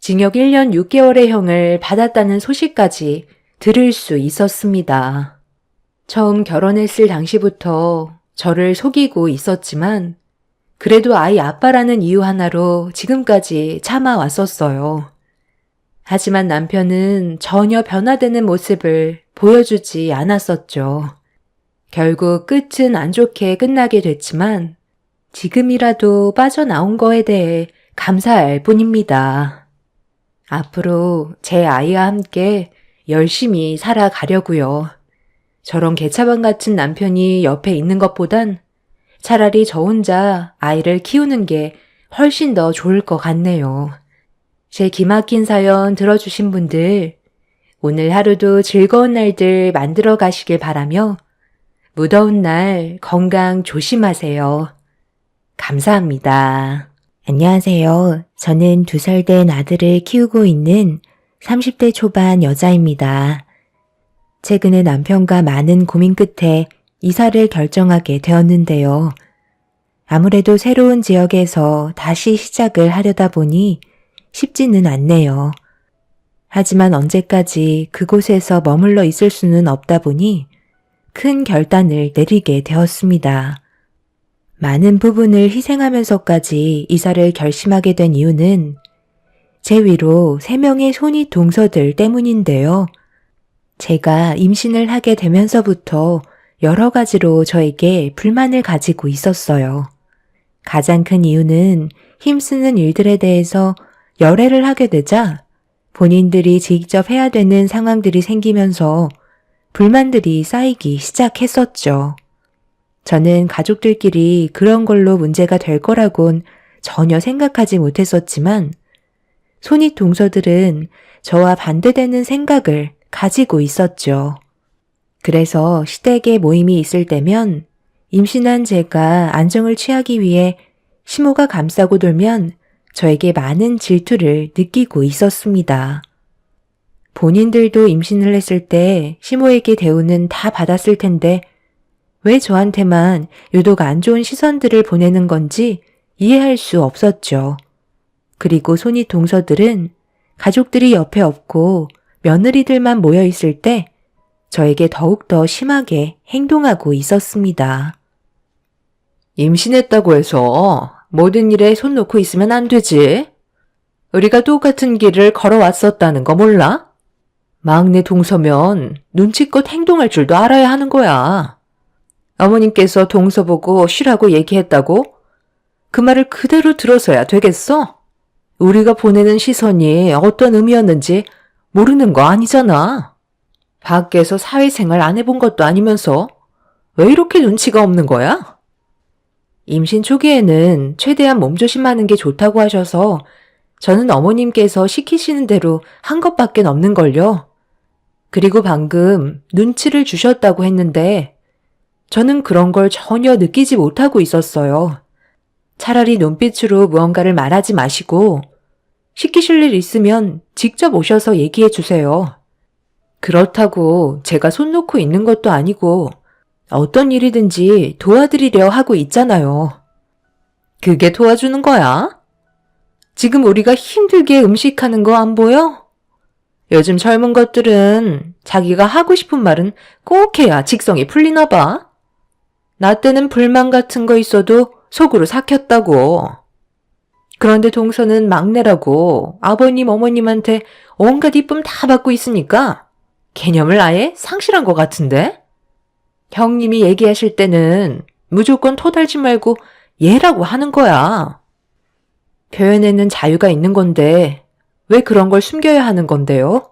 징역 1년 6개월의 형을 받았다는 소식까지 들을 수 있었습니다. 처음 결혼했을 당시부터 저를 속이고 있었지만 그래도 아이 아빠라는 이유 하나로 지금까지 참아왔었어요. 하지만 남편은 전혀 변화되는 모습을 보여주지 않았었죠. 결국 끝은 안 좋게 끝나게 됐지만 지금이라도 빠져나온 거에 대해 감사할 뿐입니다. 앞으로 제 아이와 함께 열심히 살아가려고요. 저런 개차반 같은 남편이 옆에 있는 것보단 차라리 저 혼자 아이를 키우는 게 훨씬 더 좋을 것 같네요. 제 기막힌 사연 들어주신 분들, 오늘 하루도 즐거운 날들 만들어 가시길 바라며 무더운 날 건강 조심하세요. 감사합니다. 안녕하세요. 저는 2살 된 아들을 키우고 있는 30대 초반 여자입니다. 최근에 남편과 많은 고민 끝에 이사를 결정하게 되었는데요. 아무래도 새로운 지역에서 다시 시작을 하려다 보니 쉽지는 않네요. 하지만 언제까지 그곳에서 머물러 있을 수는 없다 보니 큰 결단을 내리게 되었습니다. 많은 부분을 희생하면서까지 이사를 결심하게 된 이유는 제 위로 3명의 손이 동서들 때문인데요. 제가 임신을 하게 되면서부터 여러 가지로 저에게 불만을 가지고 있었어요. 가장 큰 이유는 힘쓰는 일들에 대해서 열애를 하게 되자 본인들이 직접 해야 되는 상황들이 생기면서 불만들이 쌓이기 시작했었죠. 저는 가족들끼리 그런 걸로 문제가 될 거라곤 전혀 생각하지 못했었지만 손윗 동서들은 저와 반대되는 생각을 가지고 있었죠. 그래서 시댁에 모임이 있을 때면 임신한 제가 안정을 취하기 위해 시모가 감싸고 돌면 저에게 많은 질투를 느끼고 있었습니다. 본인들도 임신을 했을 때 시모에게 대우는 다 받았을 텐데 왜 저한테만 유독 안 좋은 시선들을 보내는 건지 이해할 수 없었죠. 그리고 손윗 동서들은 가족들이 옆에 없고 며느리들만 모여 있을 때 저에게 더욱더 심하게 행동하고 있었습니다. 임신했다고 해서 모든 일에 손 놓고 있으면 안 되지. 우리가 똑같은 길을 걸어왔었다는 거 몰라? 막내 동서면 눈치껏 행동할 줄도 알아야 하는 거야. 어머님께서 동서 보고 쉬라고 얘기했다고? 그 말을 그대로 들어서야 되겠어? 우리가 보내는 시선이 어떤 의미였는지 모르는 거 아니잖아. 밖에서 사회생활 안 해본 것도 아니면서 왜 이렇게 눈치가 없는 거야? 임신 초기에는 최대한 몸조심하는 게 좋다고 하셔서 저는 어머님께서 시키시는 대로 한 것밖에 없는걸요. 그리고 방금 눈치를 주셨다고 했는데 저는 그런 걸 전혀 느끼지 못하고 있었어요. 차라리 눈빛으로 무언가를 말하지 마시고 시키실 일 있으면 직접 오셔서 얘기해 주세요. 그렇다고 제가 손 놓고 있는 것도 아니고 어떤 일이든지 도와드리려 하고 있잖아요. 그게 도와주는 거야? 지금 우리가 힘들게 음식하는 거 안 보여? 요즘 젊은 것들은 자기가 하고 싶은 말은 꼭 해야 직성이 풀리나 봐. 나 때는 불만 같은 거 있어도 속으로 삭혔다고. 그런데 동서는 막내라고 아버님 어머님한테 온갖 이쁨 다 받고 있으니까 개념을 아예 상실한 것 같은데? 형님이 얘기하실 때는 무조건 토달지 말고 얘라고 하는 거야. 표현에는 자유가 있는 건데 왜 그런 걸 숨겨야 하는 건데요?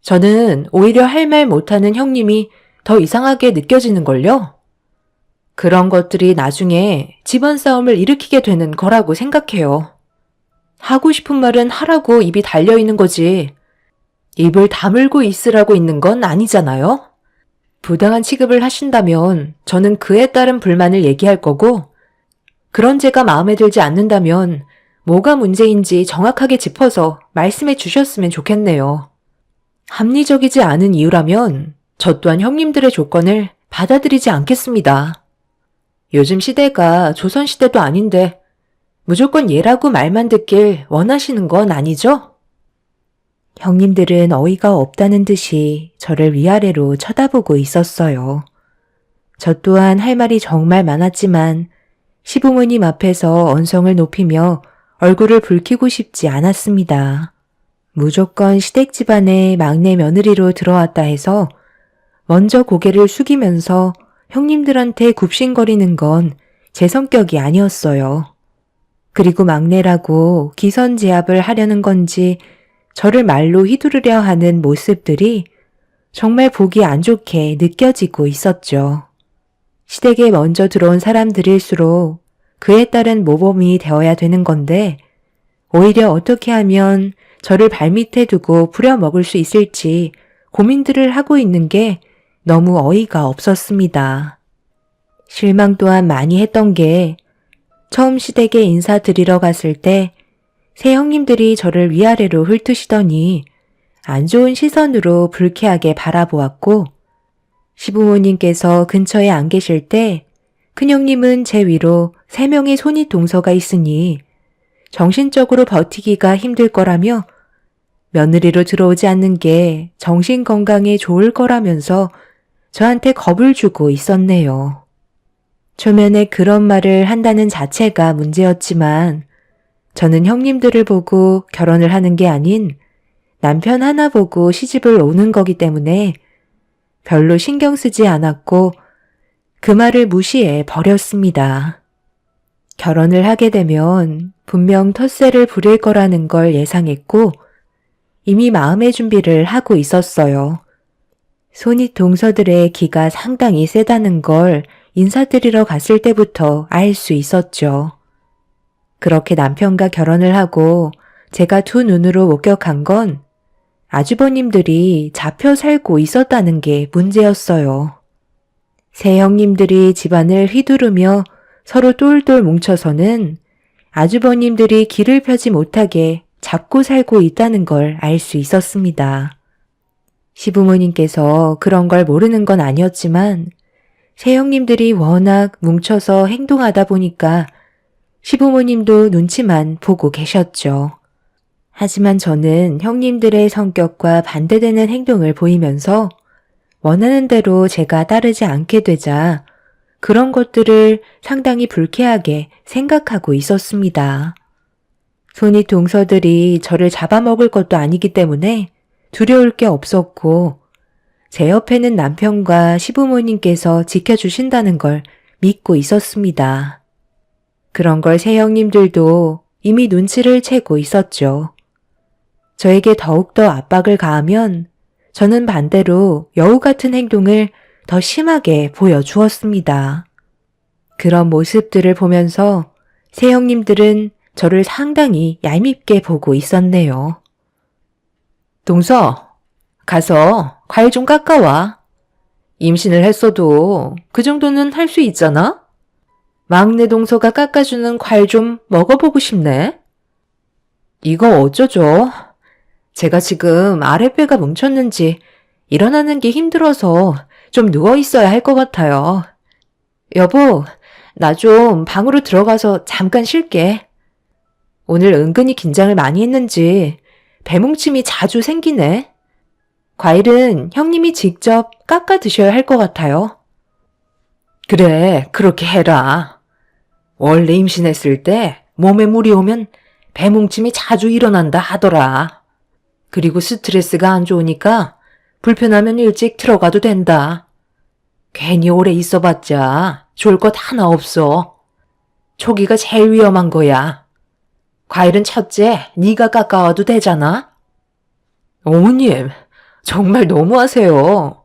저는 오히려 할 말 못하는 형님이 더 이상하게 느껴지는걸요? 그런 것들이 나중에 집안 싸움을 일으키게 되는 거라고 생각해요. 하고 싶은 말은 하라고 입이 달려있는 거지. 입을 다물고 있으라고 있는 건 아니잖아요? 부당한 취급을 하신다면 저는 그에 따른 불만을 얘기할 거고 그런 제가 마음에 들지 않는다면 뭐가 문제인지 정확하게 짚어서 말씀해 주셨으면 좋겠네요. 합리적이지 않은 이유라면 저 또한 형님들의 조건을 받아들이지 않겠습니다. 요즘 시대가 조선시대도 아닌데 무조건 얘라고 말만 듣길 원하시는 건 아니죠? 형님들은 어이가 없다는 듯이 저를 위아래로 쳐다보고 있었어요. 저 또한 할 말이 정말 많았지만 시부모님 앞에서 언성을 높이며 얼굴을 붉히고 싶지 않았습니다. 무조건 시댁 집안의 막내 며느리로 들어왔다 해서 먼저 고개를 숙이면서 형님들한테 굽신거리는 건 제 성격이 아니었어요. 그리고 막내라고 기선제압을 하려는 건지 저를 말로 휘두르려 하는 모습들이 정말 보기 안 좋게 느껴지고 있었죠. 시댁에 먼저 들어온 사람들일수록 그에 따른 모범이 되어야 되는 건데 오히려 어떻게 하면 저를 발밑에 두고 부려먹을 수 있을지 고민들을 하고 있는 게 너무 어이가 없었습니다. 실망 또한 많이 했던 게 처음 시댁에 인사드리러 갔을 때 새 형님들이 저를 위아래로 훑으시더니 안 좋은 시선으로 불쾌하게 바라보았고 시부모님께서 근처에 안 계실 때 큰형님은 제 위로 3명의 손윗 동서가 있으니 정신적으로 버티기가 힘들 거라며 며느리로 들어오지 않는 게 정신 건강에 좋을 거라면서 저한테 겁을 주고 있었네요. 초면에 그런 말을 한다는 자체가 문제였지만 저는 형님들을 보고 결혼을 하는 게 아닌 남편 하나 보고 시집을 오는 거기 때문에 별로 신경 쓰지 않았고 그 말을 무시해 버렸습니다. 결혼을 하게 되면 분명 텃세를 부릴 거라는 걸 예상했고 이미 마음의 준비를 하고 있었어요. 손윗 동서들의 기가 상당히 세다는 걸 인사드리러 갔을 때부터 알 수 있었죠. 그렇게 남편과 결혼을 하고 제가 두 눈으로 목격한 건 아주버님들이 잡혀 살고 있었다는 게 문제였어요. 세 형님들이 집안을 휘두르며 서로 똘똘 뭉쳐서는 아주버님들이 길을 펴지 못하게 잡고 살고 있다는 걸 알 수 있었습니다. 시부모님께서 그런 걸 모르는 건 아니었지만 세 형님들이 워낙 뭉쳐서 행동하다 보니까 시부모님도 눈치만 보고 계셨죠. 하지만 저는 형님들의 성격과 반대되는 행동을 보이면서 원하는 대로 제가 따르지 않게 되자 그런 것들을 상당히 불쾌하게 생각하고 있었습니다. 손이 동서들이 저를 잡아먹을 것도 아니기 때문에 두려울 게 없었고 제 옆에는 남편과 시부모님께서 지켜주신다는 걸 믿고 있었습니다. 그런 걸 새 형님들도 이미 눈치를 채고 있었죠. 저에게 더욱더 압박을 가하면 저는 반대로 여우 같은 행동을 더 심하게 보여주었습니다. 그런 모습들을 보면서 새 형님들은 저를 상당히 얄밉게 보고 있었네요. 동서, 가서 과일 좀 깎아와. 임신을 했어도 그 정도는 할 수 있잖아? 막내 동서가 깎아주는 과일 좀 먹어보고 싶네. 이거 어쩌죠? 제가 지금 아랫배가 뭉쳤는지 일어나는 게 힘들어서 좀 누워있어야 할 것 같아요. 여보, 나 좀 방으로 들어가서 잠깐 쉴게. 오늘 은근히 긴장을 많이 했는지 배뭉침이 자주 생기네. 과일은 형님이 직접 깎아 드셔야 할 것 같아요. 그래, 그렇게 해라. 원래 임신했을 때 몸에 물이 오면 배뭉침이 자주 일어난다 하더라. 그리고 스트레스가 안 좋으니까 불편하면 일찍 들어가도 된다. 괜히 오래 있어봤자 좋을 것 하나 없어. 초기가 제일 위험한 거야. 과일은 첫째 네가 깎아와도 되잖아. 어머님, 정말 너무하세요.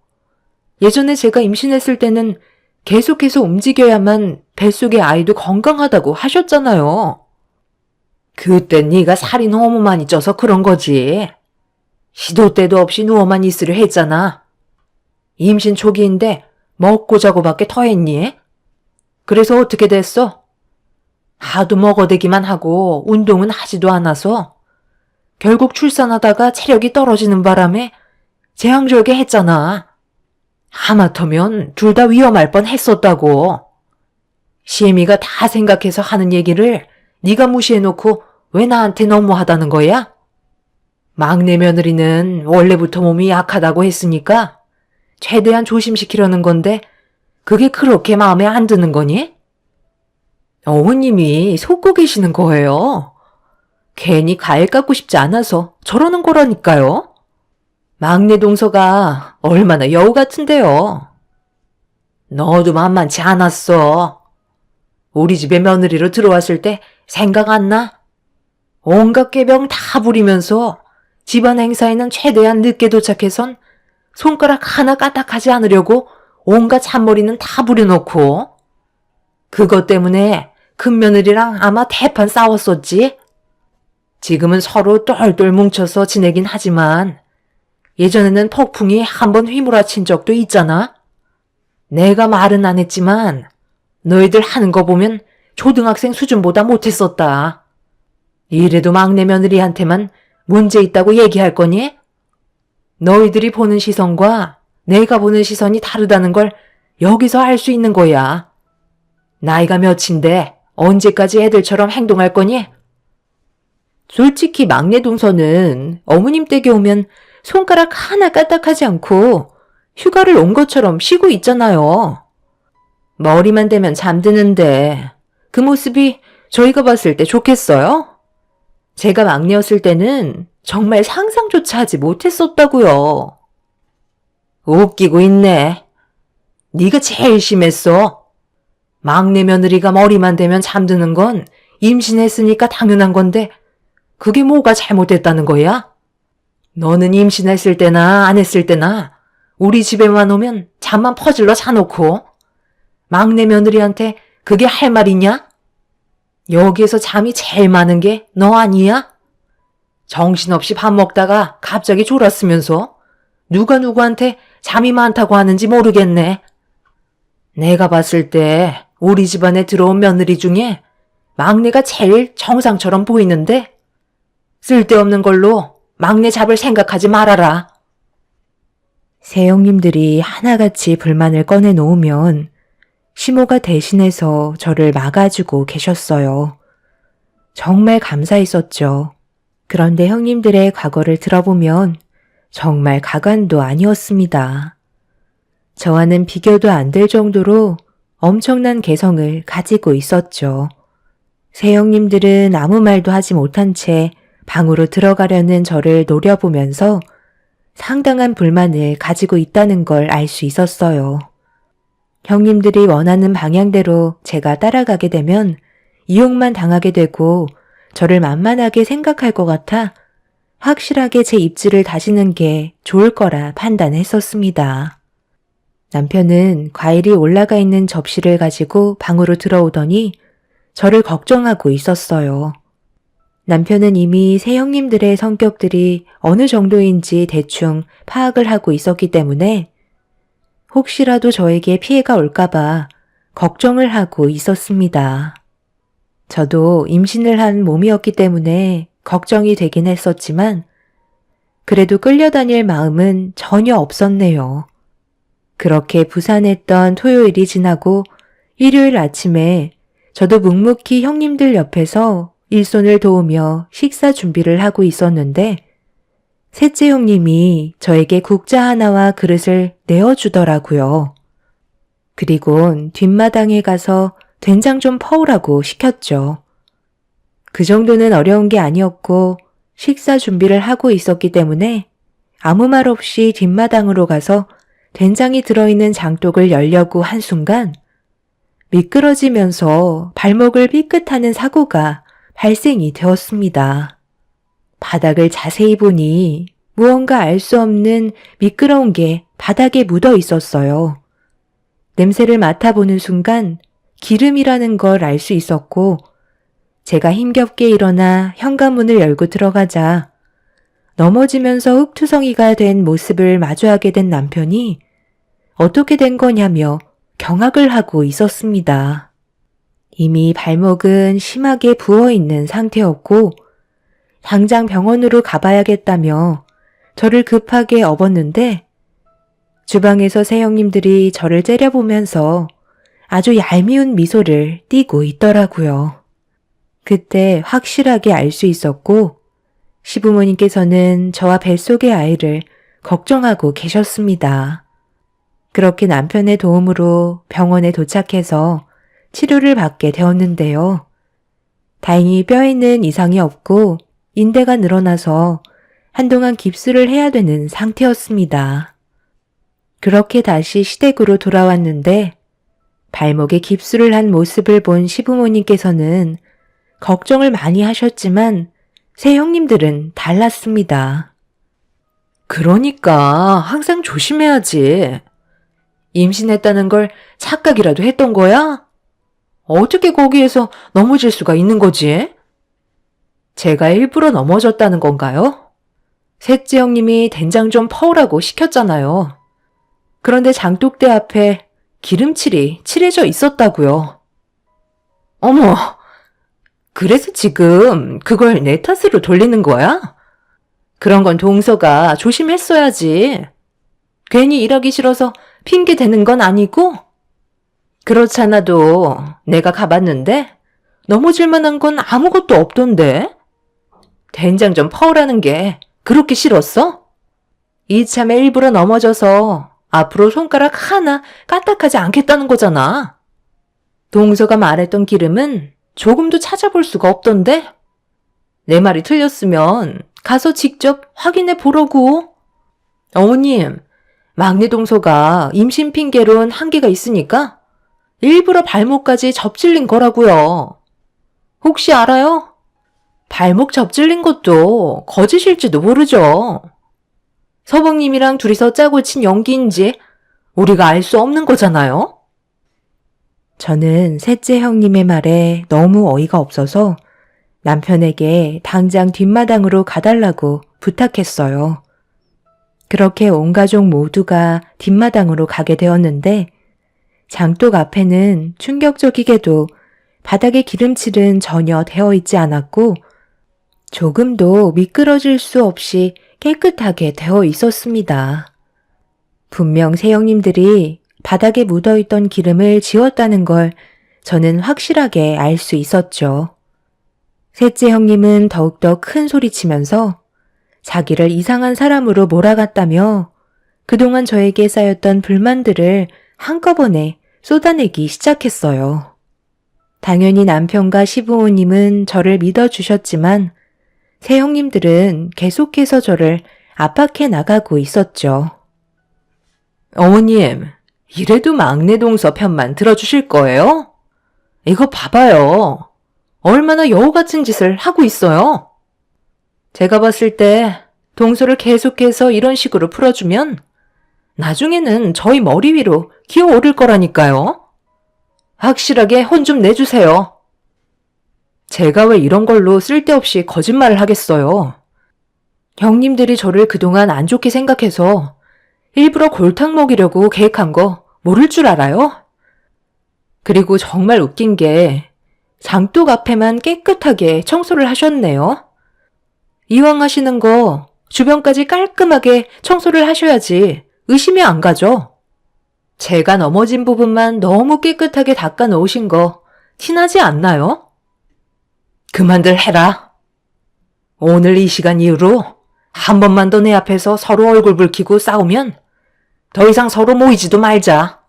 예전에 제가 임신했을 때는 계속해서 움직여야만 뱃속의 아이도 건강하다고 하셨잖아요. 그때 네가 살이 너무 많이 쪄서 그런 거지. 시도 때도 없이 누워만 있으려 했잖아. 임신 초기인데 먹고 자고밖에 더 했니? 그래서 어떻게 됐어? 하도 먹어대기만 하고 운동은 하지도 않아서 결국 출산하다가 체력이 떨어지는 바람에 재앙절개 했잖아. 하마터면 둘 다 위험할 뻔 했었다고. 시애미가 다 생각해서 하는 얘기를 네가 무시해놓고 왜 나한테 너무하다는 거야? 막내 며느리는 원래부터 몸이 약하다고 했으니까 최대한 조심시키려는 건데 그게 그렇게 마음에 안 드는 거니? 어머님이 속고 계시는 거예요. 괜히 과일 깎고 싶지 않아서 저러는 거라니까요. 막내 동서가 얼마나 여우 같은데요. 너도 만만치 않았어. 우리 집에 며느리로 들어왔을 때 생각 안 나? 온갖 꾀병 다 부리면서 집안 행사에는 최대한 늦게 도착해선 손가락 하나 까딱하지 않으려고 온갖 잔머리는 다 부려놓고 그것 때문에 큰며느리랑 아마 대판 싸웠었지. 지금은 서로 똘똘 뭉쳐서 지내긴 하지만 예전에는 폭풍이 한번 휘몰아친 적도 있잖아. 내가 말은 안 했지만 너희들 하는 거 보면 초등학생 수준보다 못했었다. 이래도 막내 며느리한테만 문제 있다고 얘기할 거니? 너희들이 보는 시선과 내가 보는 시선이 다르다는 걸 여기서 알 수 있는 거야. 나이가 몇인데 언제까지 애들처럼 행동할 거니? 솔직히 막내 동서는 어머님 댁에 오면 손가락 하나 까딱하지 않고 휴가를 온 것처럼 쉬고 있잖아요. 머리만 대면 잠드는데 그 모습이 저희가 봤을 때 좋겠어요? 제가 막내였을 때는 정말 상상조차 하지 못했었다고요. 웃기고 있네. 네가 제일 심했어. 막내 며느리가 머리만 대면 잠드는 건 임신했으니까 당연한 건데 그게 뭐가 잘못됐다는 거야? 너는 임신했을 때나 안 했을 때나 우리 집에만 오면 잠만 퍼질러 자놓고 막내 며느리한테 그게 할 말이냐? 여기에서 잠이 제일 많은 게 너 아니야? 정신없이 밥 먹다가 갑자기 졸았으면서 누가 누구한테 잠이 많다고 하는지 모르겠네. 내가 봤을 때 우리 집안에 들어온 며느리 중에 막내가 제일 정상처럼 보이는데 쓸데없는 걸로 막내 잡을 생각하지 말아라. 새형님들이 하나같이 불만을 꺼내놓으면 시모가 대신해서 저를 막아주고 계셨어요. 정말 감사했었죠. 그런데 형님들의 과거를 들어보면 정말 가관도 아니었습니다. 저와는 비교도 안 될 정도로 엄청난 개성을 가지고 있었죠. 새형님들은 아무 말도 하지 못한 채 방으로 들어가려는 저를 노려보면서 상당한 불만을 가지고 있다는 걸 알 수 있었어요. 형님들이 원하는 방향대로 제가 따라가게 되면 이용만 당하게 되고 저를 만만하게 생각할 것 같아 확실하게 제 입지를 다지는 게 좋을 거라 판단했었습니다. 남편은 과일이 올라가 있는 접시를 가지고 방으로 들어오더니 저를 걱정하고 있었어요. 남편은 이미 새 형님들의 성격들이 어느 정도인지 대충 파악을 하고 있었기 때문에 혹시라도 저에게 피해가 올까봐 걱정을 하고 있었습니다. 저도 임신을 한 몸이었기 때문에 걱정이 되긴 했었지만 그래도 끌려다닐 마음은 전혀 없었네요. 그렇게 부산했던 토요일이 지나고 일요일 아침에 저도 묵묵히 형님들 옆에서 일손을 도우며 식사 준비를 하고 있었는데 셋째 형님이 저에게 국자 하나와 그릇을 내어주더라고요. 그리곤 뒷마당에 가서 된장 좀 퍼오라고 시켰죠. 그 정도는 어려운 게 아니었고 식사 준비를 하고 있었기 때문에 아무 말 없이 뒷마당으로 가서 된장이 들어있는 장독을 열려고 한 순간 미끄러지면서 발목을 삐끗하는 사고가 발생이 되었습니다. 바닥을 자세히 보니 무언가 알 수 없는 미끄러운 게 바닥에 묻어 있었어요. 냄새를 맡아보는 순간 기름이라는 걸 알 수 있었고 제가 힘겹게 일어나 현관문을 열고 들어가자 넘어지면서 흙투성이가 된 모습을 마주하게 된 남편이 어떻게 된 거냐며 경악을 하고 있었습니다. 이미 발목은 심하게 부어있는 상태였고 당장 병원으로 가봐야겠다며 저를 급하게 업었는데 주방에서 새 형님들이 저를 째려보면서 아주 얄미운 미소를 띠고 있더라고요. 그때 확실하게 알 수 있었고 시부모님께서는 저와 뱃속의 아이를 걱정하고 계셨습니다. 그렇게 남편의 도움으로 병원에 도착해서 치료를 받게 되었는데요. 다행히 뼈에는 이상이 없고 인대가 늘어나서 한동안 깁스를 해야 되는 상태였습니다. 그렇게 다시 시댁으로 돌아왔는데 발목에 깁스를 한 모습을 본 시부모님께서는 걱정을 많이 하셨지만 새 형님들은 달랐습니다. 그러니까 항상 조심해야지. 임신했다는 걸 착각이라도 했던 거야? 어떻게 거기에서 넘어질 수가 있는 거지? 제가 일부러 넘어졌다는 건가요? 셋째 형님이 된장 좀 퍼오라고 시켰잖아요. 그런데 장독대 앞에 기름칠이 칠해져 있었다고요. 어머, 그래서 지금 그걸 내 탓으로 돌리는 거야? 그런 건 동서가 조심했어야지. 괜히 일하기 싫어서 핑계 대는 건 아니고? 그렇잖아도 내가 가봤는데 넘어질 만한 건 아무것도 없던데? 된장 좀 퍼오라는 게 그렇게 싫었어? 이참에 일부러 넘어져서 앞으로 손가락 하나 까딱하지 않겠다는 거잖아. 동서가 말했던 기름은 조금도 찾아볼 수가 없던데? 내 말이 틀렸으면 가서 직접 확인해 보라고. 어머님, 막내 동서가 임신 핑계론 한계가 있으니까 일부러 발목까지 접질린 거라고요. 혹시 알아요? 발목 접질린 것도 거짓일지도 모르죠. 서방님이랑 둘이서 짜고 친 연기인지 우리가 알 수 없는 거잖아요. 저는 셋째 형님의 말에 너무 어이가 없어서 남편에게 당장 뒷마당으로 가달라고 부탁했어요. 그렇게 온 가족 모두가 뒷마당으로 가게 되었는데 장독 앞에는 충격적이게도 바닥에 기름칠은 전혀 되어 있지 않았고 조금도 미끄러질 수 없이 깨끗하게 되어 있었습니다. 분명 새형님들이 바닥에 묻어있던 기름을 지웠다는 걸 저는 확실하게 알 수 있었죠. 셋째 형님은 더욱더 큰 소리치면서 자기를 이상한 사람으로 몰아갔다며 그동안 저에게 쌓였던 불만들을 한꺼번에 쏟아내기 시작했어요. 당연히 남편과 시부모님은 저를 믿어주셨지만 새 형님들은 계속해서 저를 압박해 나가고 있었죠. 어머님, 이래도 막내 동서 편만 들어주실 거예요? 이거 봐봐요. 얼마나 여우 같은 짓을 하고 있어요. 제가 봤을 때 동서를 계속해서 이런 식으로 풀어주면 나중에는 저희 머리 위로 기어오를 거라니까요. 확실하게 혼 좀 내주세요. 제가 왜 이런 걸로 쓸데없이 거짓말을 하겠어요. 형님들이 저를 그동안 안 좋게 생각해서 일부러 골탕 먹이려고 계획한 거 모를 줄 알아요? 그리고 정말 웃긴 게 장독 앞에만 깨끗하게 청소를 하셨네요. 이왕 하시는 거 주변까지 깔끔하게 청소를 하셔야지 의심이 안 가죠. 제가 넘어진 부분만 너무 깨끗하게 닦아 놓으신 거 티나지 않나요? 그만들 해라. 오늘 이 시간 이후로 한 번만 더 내 앞에서 서로 얼굴 붉히고 싸우면 더 이상 서로 모이지도 말자.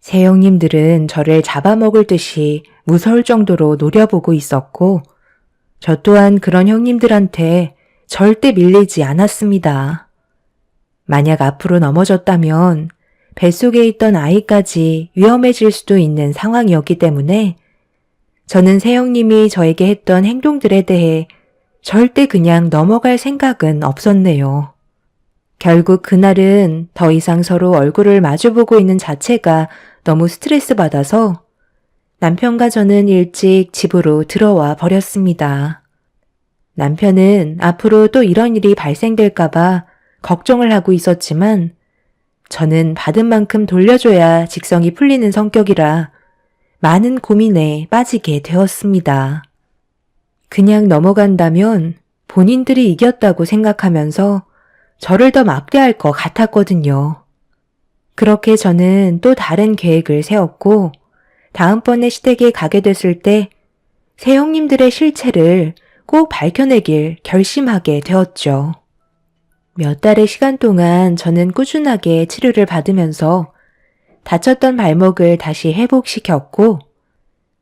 새 형님들은 저를 잡아먹을 듯이 무서울 정도로 노려보고 있었고 저 또한 그런 형님들한테 절대 밀리지 않았습니다. 만약 앞으로 넘어졌다면 뱃속에 있던 아이까지 위험해질 수도 있는 상황이었기 때문에 저는 새 형님이 저에게 했던 행동들에 대해 절대 그냥 넘어갈 생각은 없었네요. 결국 그날은 더 이상 서로 얼굴을 마주보고 있는 자체가 너무 스트레스 받아서 남편과 저는 일찍 집으로 들어와 버렸습니다. 남편은 앞으로 또 이런 일이 발생될까봐 걱정을 하고 있었지만 저는 받은 만큼 돌려줘야 직성이 풀리는 성격이라 많은 고민에 빠지게 되었습니다. 그냥 넘어간다면 본인들이 이겼다고 생각하면서 저를 더 막대할 것 같았거든요. 그렇게 저는 또 다른 계획을 세웠고 다음번에 시댁에 가게 됐을 때 새 형님들의 실체를 꼭 밝혀내길 결심하게 되었죠. 몇 달의 시간 동안 저는 꾸준하게 치료를 받으면서 다쳤던 발목을 다시 회복시켰고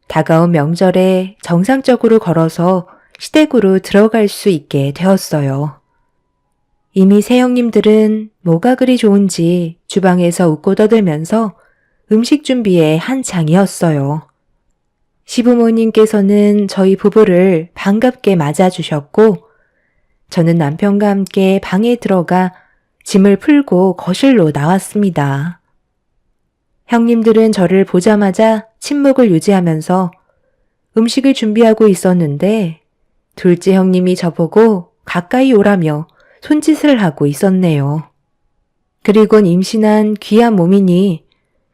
다가온 명절에 정상적으로 걸어서 시댁으로 들어갈 수 있게 되었어요. 이미 새 형님들은 뭐가 그리 좋은지 주방에서 웃고 떠들면서 음식 준비에 한창이었어요. 시부모님께서는 저희 부부를 반갑게 맞아주셨고 저는 남편과 함께 방에 들어가 짐을 풀고 거실로 나왔습니다. 형님들은 저를 보자마자 침묵을 유지하면서 음식을 준비하고 있었는데 둘째 형님이 저보고 가까이 오라며 손짓을 하고 있었네요. 그리곤 임신한 귀한 몸이니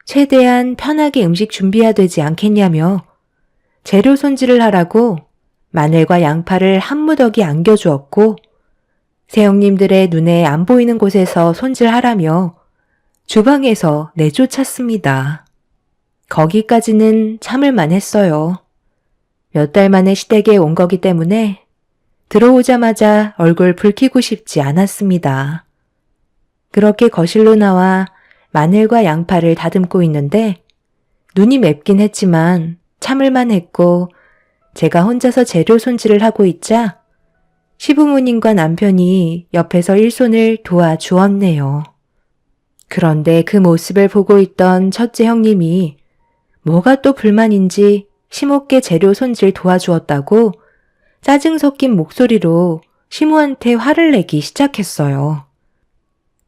최대한 편하게 음식 준비해야 되지 않겠냐며 재료 손질을 하라고 마늘과 양파를 한 무더기 안겨주었고 새형님들의 눈에 안 보이는 곳에서 손질하라며 주방에서 내쫓았습니다. 거기까지는 참을만 했어요. 몇 달 만에 시댁에 온 거기 때문에 들어오자마자 얼굴 붉히고 싶지 않았습니다. 그렇게 거실로 나와 마늘과 양파를 다듬고 있는데 눈이 맵긴 했지만 참을만 했고 제가 혼자서 재료 손질을 하고 있자 시부모님과 남편이 옆에서 일손을 도와주었네요. 그런데 그 모습을 보고 있던 첫째 형님이 뭐가 또 불만인지 심없게 재료 손질 도와주었다고 짜증 섞인 목소리로 시모한테 화를 내기 시작했어요.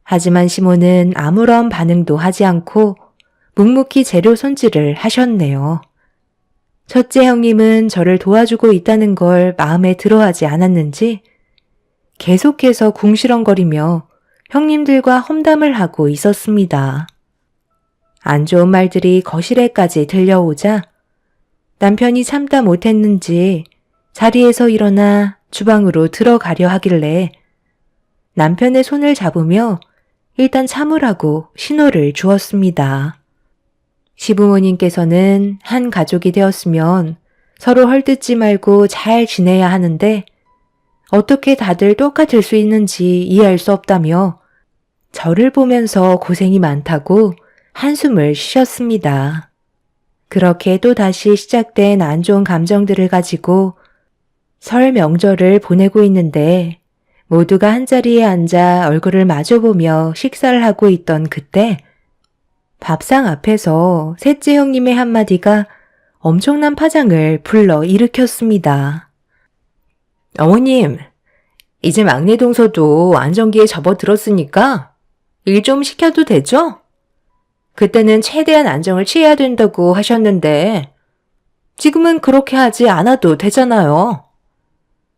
하지만 시모는 아무런 반응도 하지 않고 묵묵히 재료 손질을 하셨네요. 첫째 형님은 저를 도와주고 있다는 걸 마음에 들어하지 않았는지 계속해서 궁시렁거리며 형님들과 험담을 하고 있었습니다. 안 좋은 말들이 거실에까지 들려오자 남편이 참다 못했는지 자리에서 일어나 주방으로 들어가려 하길래 남편의 손을 잡으며 일단 참으라고 신호를 주었습니다. 시부모님께서는 한 가족이 되었으면 서로 헐뜯지 말고 잘 지내야 하는데 어떻게 다들 똑같을 수 있는지 이해할 수 없다며 저를 보면서 고생이 많다고 한숨을 쉬셨습니다. 그렇게 또다시 시작된 안 좋은 감정들을 가지고 설 명절을 보내고 있는데 모두가 한자리에 앉아 얼굴을 마주보며 식사를 하고 있던 그때 밥상 앞에서 셋째 형님의 한마디가 엄청난 파장을 불러 일으켰습니다. 어머님, 이제 막내 동서도 안정기에 접어들었으니까 일 좀 시켜도 되죠? 그때는 최대한 안정을 취해야 된다고 하셨는데 지금은 그렇게 하지 않아도 되잖아요.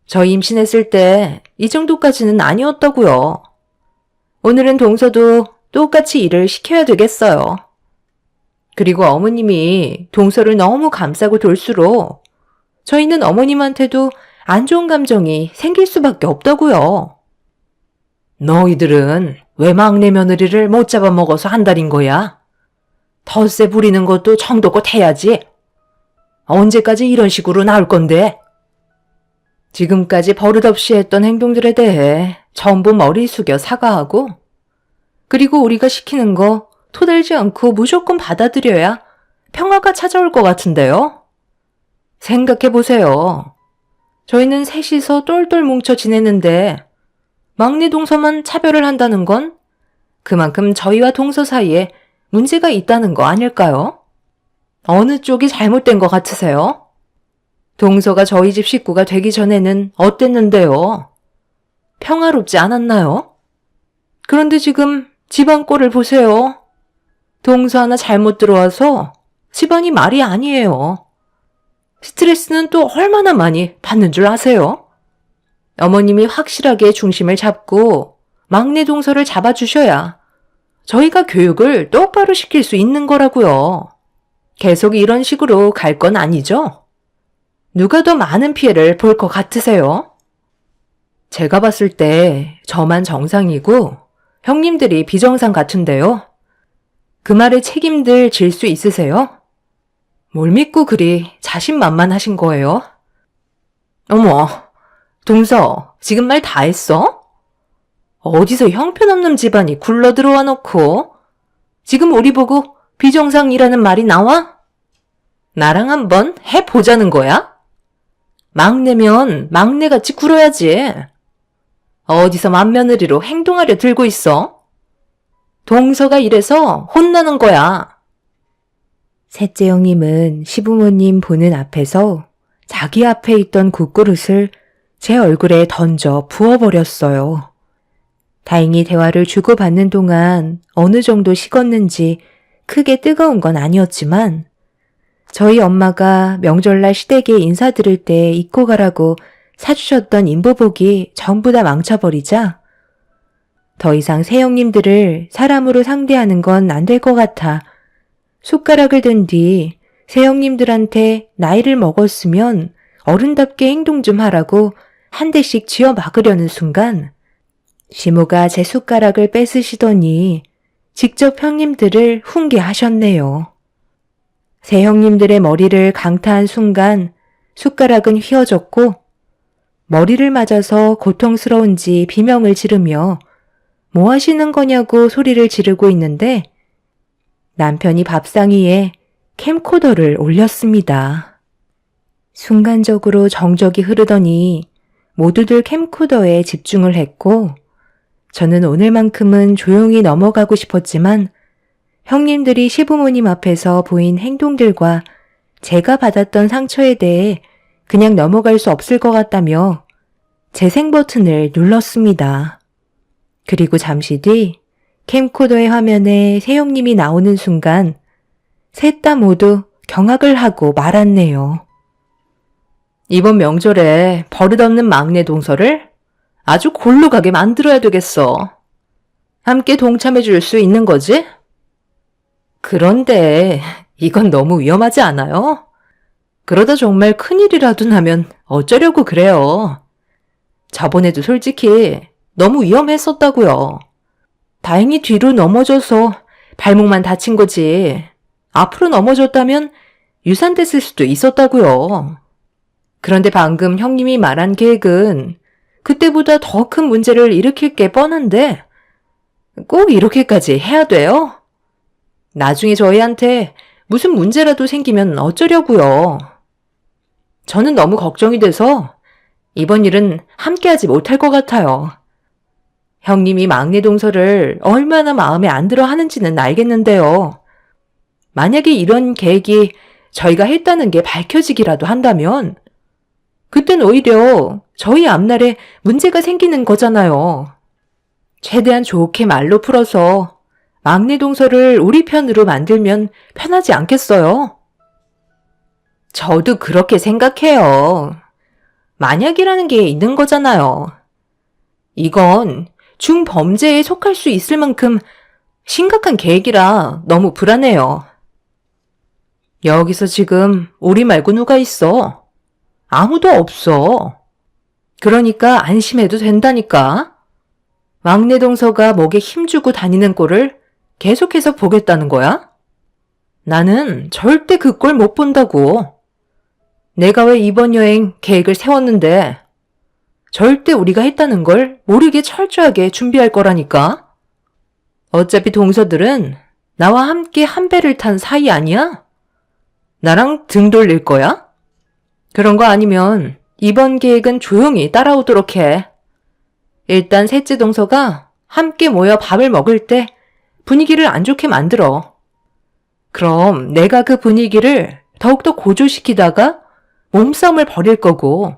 저 임신했을 때 이 정도까지는 아니었다고요. 오늘은 동서도 똑같이 일을 시켜야 되겠어요. 그리고 어머님이 동서를 너무 감싸고 돌수록 저희는 어머님한테도 안 좋은 감정이 생길 수밖에 없다고요. 너희들은 왜 막내 며느리를 못 잡아먹어서 한달인 거야? 텃세 부리는 것도 정도껏 해야지. 언제까지 이런 식으로 나올 건데? 지금까지 버릇없이 했던 행동들에 대해 전부 머리 숙여 사과하고 그리고 우리가 시키는 거 토달지 않고 무조건 받아들여야 평화가 찾아올 것 같은데요? 생각해보세요. 저희는 셋이서 똘똘 뭉쳐 지내는데 막내 동서만 차별을 한다는 건 그만큼 저희와 동서 사이에 문제가 있다는 거 아닐까요? 어느 쪽이 잘못된 것 같으세요? 동서가 저희 집 식구가 되기 전에는 어땠는데요? 평화롭지 않았나요? 그런데 지금 집안 꼴을 보세요. 동서 하나 잘못 들어와서 집안이 말이 아니에요. 스트레스는 또 얼마나 많이 받는 줄 아세요? 어머님이 확실하게 중심을 잡고 막내 동서를 잡아주셔야 저희가 교육을 똑바로 시킬 수 있는 거라고요. 계속 이런 식으로 갈 건 아니죠? 누가 더 많은 피해를 볼 것 같으세요? 제가 봤을 때 저만 정상이고 형님들이 비정상 같은데요. 그 말에 책임들 질 수 있으세요? 뭘 믿고 그리 자신만만하신 거예요? 어머, 동서, 지금 말 다 했어? 어디서 형편없는 집안이 굴러 들어와 놓고 지금 우리 보고 비정상이라는 말이 나와? 나랑 한번 해보자는 거야? 막내면 막내같이 굴어야지. 어디서 맏며느리로 행동하려 들고 있어? 동서가 이래서 혼나는 거야. 셋째 형님은 시부모님 보는 앞에서 자기 앞에 있던 국그릇을 제 얼굴에 던져 부어버렸어요. 다행히 대화를 주고받는 동안 어느 정도 식었는지 크게 뜨거운 건 아니었지만 저희 엄마가 명절날 시댁에 인사드릴 때 입고 가라고 사주셨던 인부복이 전부 다 망쳐버리자 더 이상 새형님들을 사람으로 상대하는 건 안 될 것 같아 숟가락을 든 뒤 새형님들한테 나이를 먹었으면 어른답게 행동 좀 하라고 한 대씩 쥐어 막으려는 순간 시모가 제 숟가락을 뺏으시더니 직접 형님들을 훈계하셨네요. 새 형님들의 머리를 강타한 순간 숟가락은 휘어졌고 머리를 맞아서 고통스러운지 비명을 지르며 뭐 하시는 거냐고 소리를 지르고 있는데 남편이 밥상 위에 캠코더를 올렸습니다. 순간적으로 정적이 흐르더니 모두들 캠코더에 집중을 했고 저는 오늘만큼은 조용히 넘어가고 싶었지만 형님들이 시부모님 앞에서 보인 행동들과 제가 받았던 상처에 대해 그냥 넘어갈 수 없을 것 같다며 재생 버튼을 눌렀습니다. 그리고 잠시 뒤 캠코더의 화면에 새형님이 나오는 순간 셋 다 모두 경악을 하고 말았네요. 이번 명절에 버릇없는 막내 동서를 아주 골로 가게 만들어야 되겠어. 함께 동참해 줄 수 있는 거지? 그런데 이건 너무 위험하지 않아요? 그러다 정말 큰일이라도 나면 어쩌려고 그래요. 저번에도 솔직히 너무 위험했었다고요. 다행히 뒤로 넘어져서 발목만 다친 거지. 앞으로 넘어졌다면 유산됐을 수도 있었다고요. 그런데 방금 형님이 말한 계획은 그때보다 더 큰 문제를 일으킬 게 뻔한데 꼭 이렇게까지 해야 돼요? 나중에 저희한테 무슨 문제라도 생기면 어쩌려고요. 저는 너무 걱정이 돼서 이번 일은 함께하지 못할 것 같아요. 형님이 막내 동서를 얼마나 마음에 안 들어 하는지는 알겠는데요. 만약에 이런 계획이 저희가 했다는 게 밝혀지기라도 한다면 그땐 오히려 저희 앞날에 문제가 생기는 거잖아요. 최대한 좋게 말로 풀어서 막내 동서를 우리 편으로 만들면 편하지 않겠어요? 저도 그렇게 생각해요. 만약이라는 게 있는 거잖아요. 이건 중범죄에 속할 수 있을 만큼 심각한 계획이라 너무 불안해요. 여기서 지금 우리 말고 누가 있어? 아무도 없어. 그러니까 안심해도 된다니까. 막내 동서가 목에 힘주고 다니는 꼴을 계속해서 보겠다는 거야? 나는 절대 그 꼴 못 본다고. 내가 왜 이번 여행 계획을 세웠는데 절대 우리가 했다는 걸 모르게 철저하게 준비할 거라니까. 어차피 동서들은 나와 함께 한 배를 탄 사이 아니야? 나랑 등 돌릴 거야? 그런 거 아니면 이번 계획은 조용히 따라오도록 해. 일단 셋째 동서가 함께 모여 밥을 먹을 때 분위기를 안 좋게 만들어. 그럼 내가 그 분위기를 더욱더 고조시키다가 몸싸움을 벌일 거고,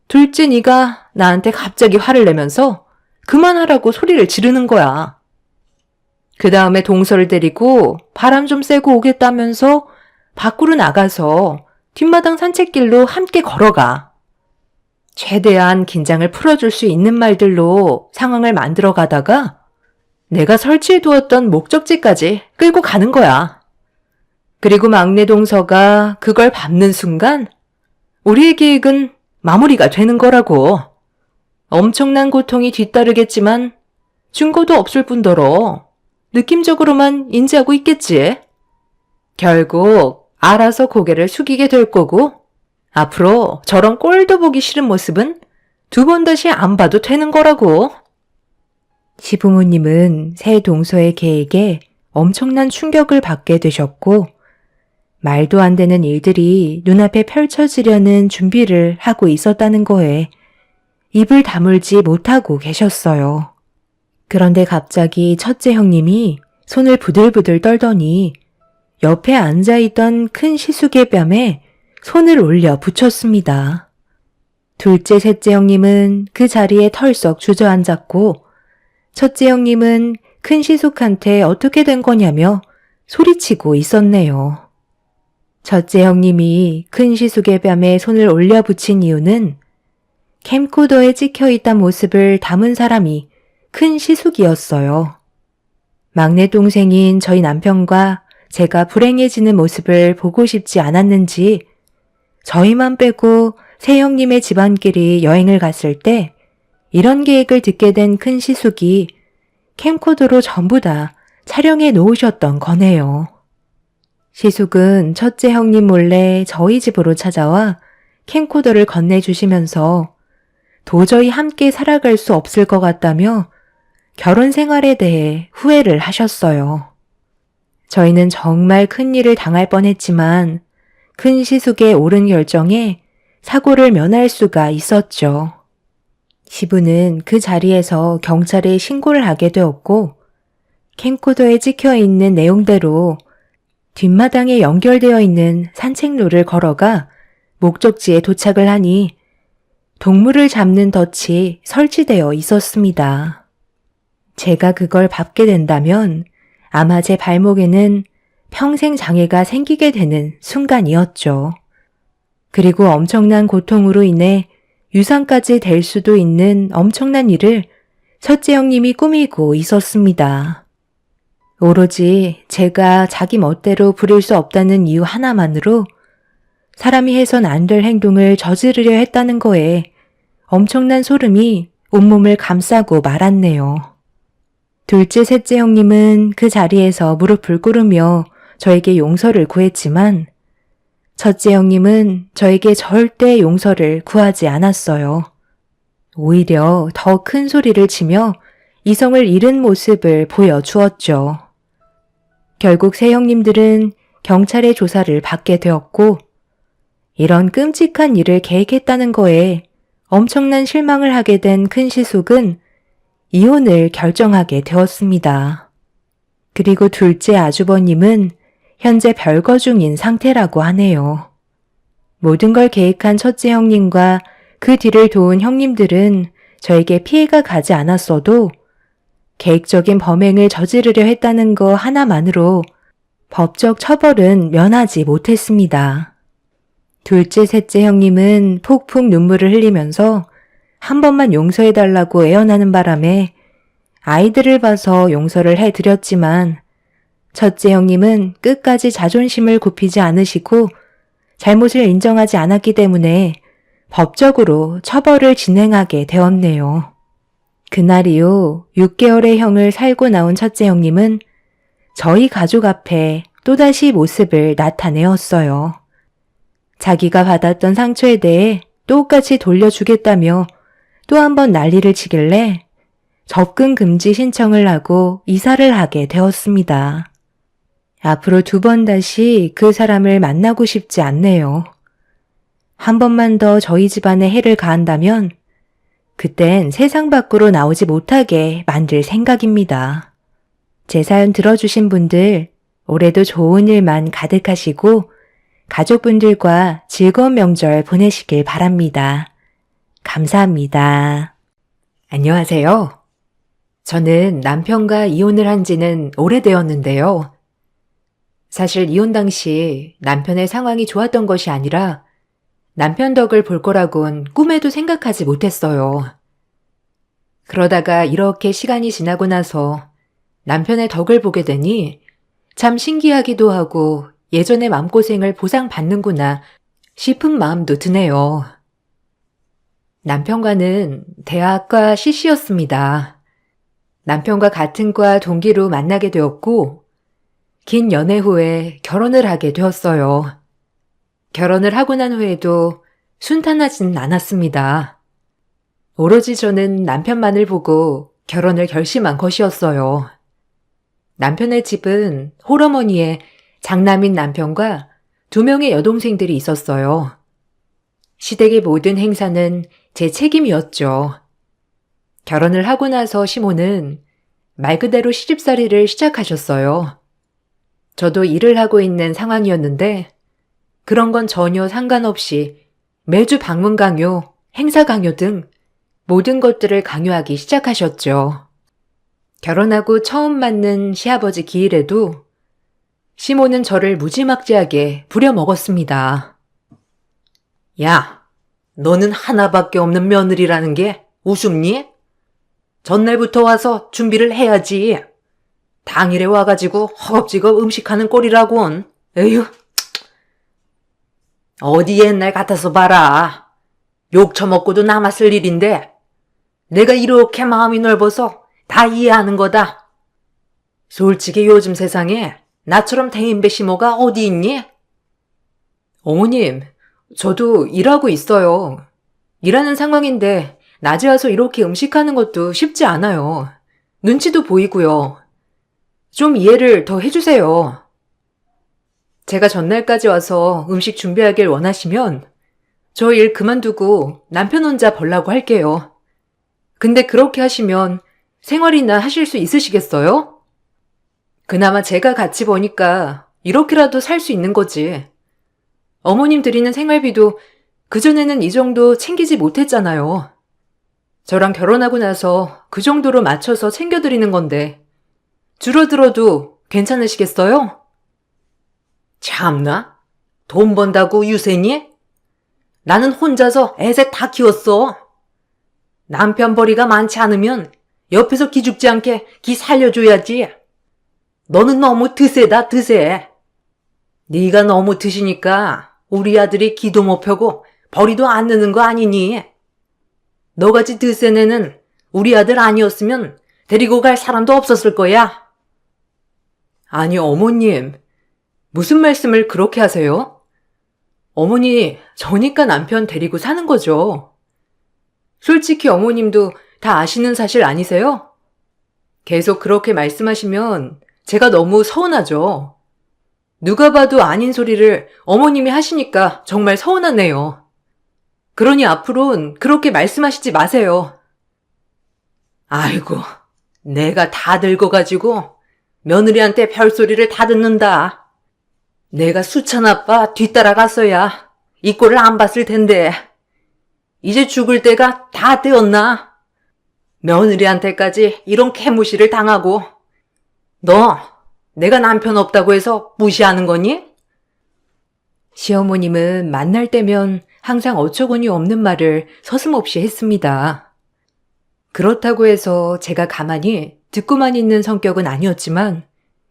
둘째 네가 나한테 갑자기 화를 내면서 그만하라고 소리를 지르는 거야. 그 다음에 동서를 데리고 바람 좀 쐬고 오겠다면서 밖으로 나가서 뒷마당 산책길로 함께 걸어가. 최대한 긴장을 풀어줄 수 있는 말들로 상황을 만들어 가다가 내가 설치해두었던 목적지까지 끌고 가는 거야. 그리고 막내 동서가 그걸 밟는 순간 우리의 계획은 마무리가 되는 거라고. 엄청난 고통이 뒤따르겠지만 증거도 없을 뿐더러 느낌적으로만 인지하고 있겠지. 결국 알아서 고개를 숙이게 될 거고 앞으로 저런 꼴도 보기 싫은 모습은 두 번 다시 안 봐도 되는 거라고. 시부모님은 새 동서의 계획에 엄청난 충격을 받게 되셨고 말도 안 되는 일들이 눈앞에 펼쳐지려는 준비를 하고 있었다는 거에 입을 다물지 못하고 계셨어요. 그런데 갑자기 첫째 형님이 손을 부들부들 떨더니 옆에 앉아있던 큰 시숙의 뺨에 손을 올려 붙였습니다. 둘째, 셋째 형님은 그 자리에 털썩 주저앉았고 첫째 형님은 큰 시숙한테 어떻게 된 거냐며 소리치고 있었네요. 첫째 형님이 큰 시숙의 뺨에 손을 올려 붙인 이유는 캠코더에 찍혀있던 모습을 담은 사람이 큰 시숙이었어요. 막내 동생인 저희 남편과 제가 불행해지는 모습을 보고 싶지 않았는지 저희만 빼고 새 형님의 집안끼리 여행을 갔을 때 이런 계획을 듣게 된 큰 시숙이 캠코더로 전부 다 촬영해 놓으셨던 거네요. 시숙은 첫째 형님 몰래 저희 집으로 찾아와 캠코더를 건네주시면서 도저히 함께 살아갈 수 없을 것 같다며 결혼 생활에 대해 후회를 하셨어요. 저희는 정말 큰일을 당할 뻔했지만 큰 시숙의 옳은 결정에 사고를 면할 수가 있었죠. 시부는 그 자리에서 경찰에 신고를 하게 되었고 캠코더에 찍혀있는 내용대로 뒷마당에 연결되어 있는 산책로를 걸어가 목적지에 도착을 하니 동물을 잡는 덫이 설치되어 있었습니다. 제가 그걸 밟게 된다면 아마 제 발목에는 평생 장애가 생기게 되는 순간이었죠. 그리고 엄청난 고통으로 인해 유산까지 될 수도 있는 엄청난 일을 첫째 형님이 꾸미고 있었습니다. 오로지 제가 자기 멋대로 부릴 수 없다는 이유 하나만으로 사람이 해선 안 될 행동을 저지르려 했다는 거에 엄청난 소름이 온몸을 감싸고 말았네요. 둘째, 셋째 형님은 그 자리에서 무릎을 꿇으며 저에게 용서를 구했지만 첫째 형님은 저에게 절대 용서를 구하지 않았어요. 오히려 더 큰 소리를 치며 이성을 잃은 모습을 보여주었죠. 결국 세 형님들은 경찰의 조사를 받게 되었고 이런 끔찍한 일을 계획했다는 거에 엄청난 실망을 하게 된 큰 시숙은 이혼을 결정하게 되었습니다. 그리고 둘째 아주버님은 현재 별거 중인 상태라고 하네요. 모든 걸 계획한 첫째 형님과 그 뒤를 도운 형님들은 저에게 피해가 가지 않았어도 계획적인 범행을 저지르려 했다는 거 하나만으로 법적 처벌은 면하지 못했습니다. 둘째, 셋째 형님은 폭풍 눈물을 흘리면서 한 번만 용서해달라고 애원하는 바람에 아이들을 봐서 용서를 해드렸지만 첫째 형님은 끝까지 자존심을 굽히지 않으시고 잘못을 인정하지 않았기 때문에 법적으로 처벌을 진행하게 되었네요. 그날 이후 6개월의 형을 살고 나온 첫째 형님은 저희 가족 앞에 또다시 모습을 나타내었어요. 자기가 받았던 상처에 대해 똑같이 돌려주겠다며 또 한 번 난리를 치길래 접근 금지 신청을 하고 이사를 하게 되었습니다. 앞으로 2번 다시 그 사람을 만나고 싶지 않네요. 한 번만 더 저희 집안에 해를 가한다면 그땐 세상 밖으로 나오지 못하게 만들 생각입니다. 제 사연 들어주신 분들 올해도 좋은 일만 가득하시고 가족분들과 즐거운 명절 보내시길 바랍니다. 감사합니다. 안녕하세요. 저는 남편과 이혼을 한 지는 오래되었는데요. 사실 이혼 당시 남편의 상황이 좋았던 것이 아니라 남편 덕을 볼 거라곤 꿈에도 생각하지 못했어요. 그러다가 이렇게 시간이 지나고 나서 남편의 덕을 보게 되니 참 신기하기도 하고 예전의 마음고생을 보상받는구나 싶은 마음도 드네요. 남편과는 대학과 CC였습니다. 남편과 같은 과 동기로 만나게 되었고 긴 연애 후에 결혼을 하게 되었어요. 결혼을 하고 난 후에도 순탄하지는 않았습니다. 오로지 저는 남편만을 보고 결혼을 결심한 것이었어요. 남편의 집은 홀어머니의 장남인 남편과 2명의 여동생들이 있었어요. 시댁의 모든 행사는 제 책임이었죠. 결혼을 하고 나서 시모는 말 그대로 시집살이를 시작하셨어요. 저도 일을 하고 있는 상황이었는데 그런 건 전혀 상관없이 매주 방문 강요, 행사 강요 등 모든 것들을 강요하기 시작하셨죠. 결혼하고 처음 맞는 시아버지 기일에도 시모는 저를 무지막지하게 부려먹었습니다. 야, 너는 하나밖에 없는 며느리라는 게 우습니? 전날부터 와서 준비를 해야지. 당일에 와가지고 허겁지겁 음식하는 꼴이라곤. 에휴. 어디 옛날 같아서 봐라. 욕 처먹고도 남았을 일인데 내가 이렇게 마음이 넓어서 다 이해하는 거다. 솔직히 요즘 세상에 나처럼 대인배 시모가 어디 있니? 어머님, 저도 일하고 있어요. 일하는 상황인데 낮에 와서 이렇게 음식하는 것도 쉽지 않아요. 눈치도 보이고요. 좀 이해를 더 해주세요. 제가 전날까지 와서 음식 준비하길 원하시면 저 일 그만두고 남편 혼자 벌라고 할게요. 근데 그렇게 하시면 생활이나 하실 수 있으시겠어요? 그나마 제가 같이 버니까 이렇게라도 살 수 있는 거지. 어머님 드리는 생활비도 그전에는 이 정도 챙기지 못했잖아요. 저랑 결혼하고 나서 그 정도로 맞춰서 챙겨드리는 건데 줄어들어도 괜찮으시겠어요? 참나? 돈 번다고 유세니? 나는 혼자서 애새 다 키웠어. 남편 벌이가 많지 않으면 옆에서 기죽지 않게 기 살려줘야지. 너는 너무 드세다, 드세. 네가 너무 드시니까 우리 아들이 기도 못 펴고 벌이도 안 느는 거 아니니? 너같이 드센 애는 우리 아들 아니었으면 데리고 갈 사람도 없었을 거야. 아니, 어머님. 무슨 말씀을 그렇게 하세요? 어머니, 저니까 남편 데리고 사는 거죠. 솔직히 어머님도 다 아시는 사실 아니세요? 계속 그렇게 말씀하시면 제가 너무 서운하죠. 누가 봐도 아닌 소리를 어머님이 하시니까 정말 서운하네요. 그러니 앞으로는 그렇게 말씀하시지 마세요. 아이고, 내가 다 늙어가지고 며느리한테 별소리를 다 듣는다. 내가 수찬 아빠 뒤따라갔어야 이 꼴을 안 봤을 텐데 이제 죽을 때가 다 되었나? 며느리한테까지 이런 캐무시를 당하고 너 내가 남편 없다고 해서 무시하는 거니? 시어머님은 만날 때면 항상 어처구니 없는 말을 서슴없이 했습니다. 그렇다고 해서 제가 가만히 듣고만 있는 성격은 아니었지만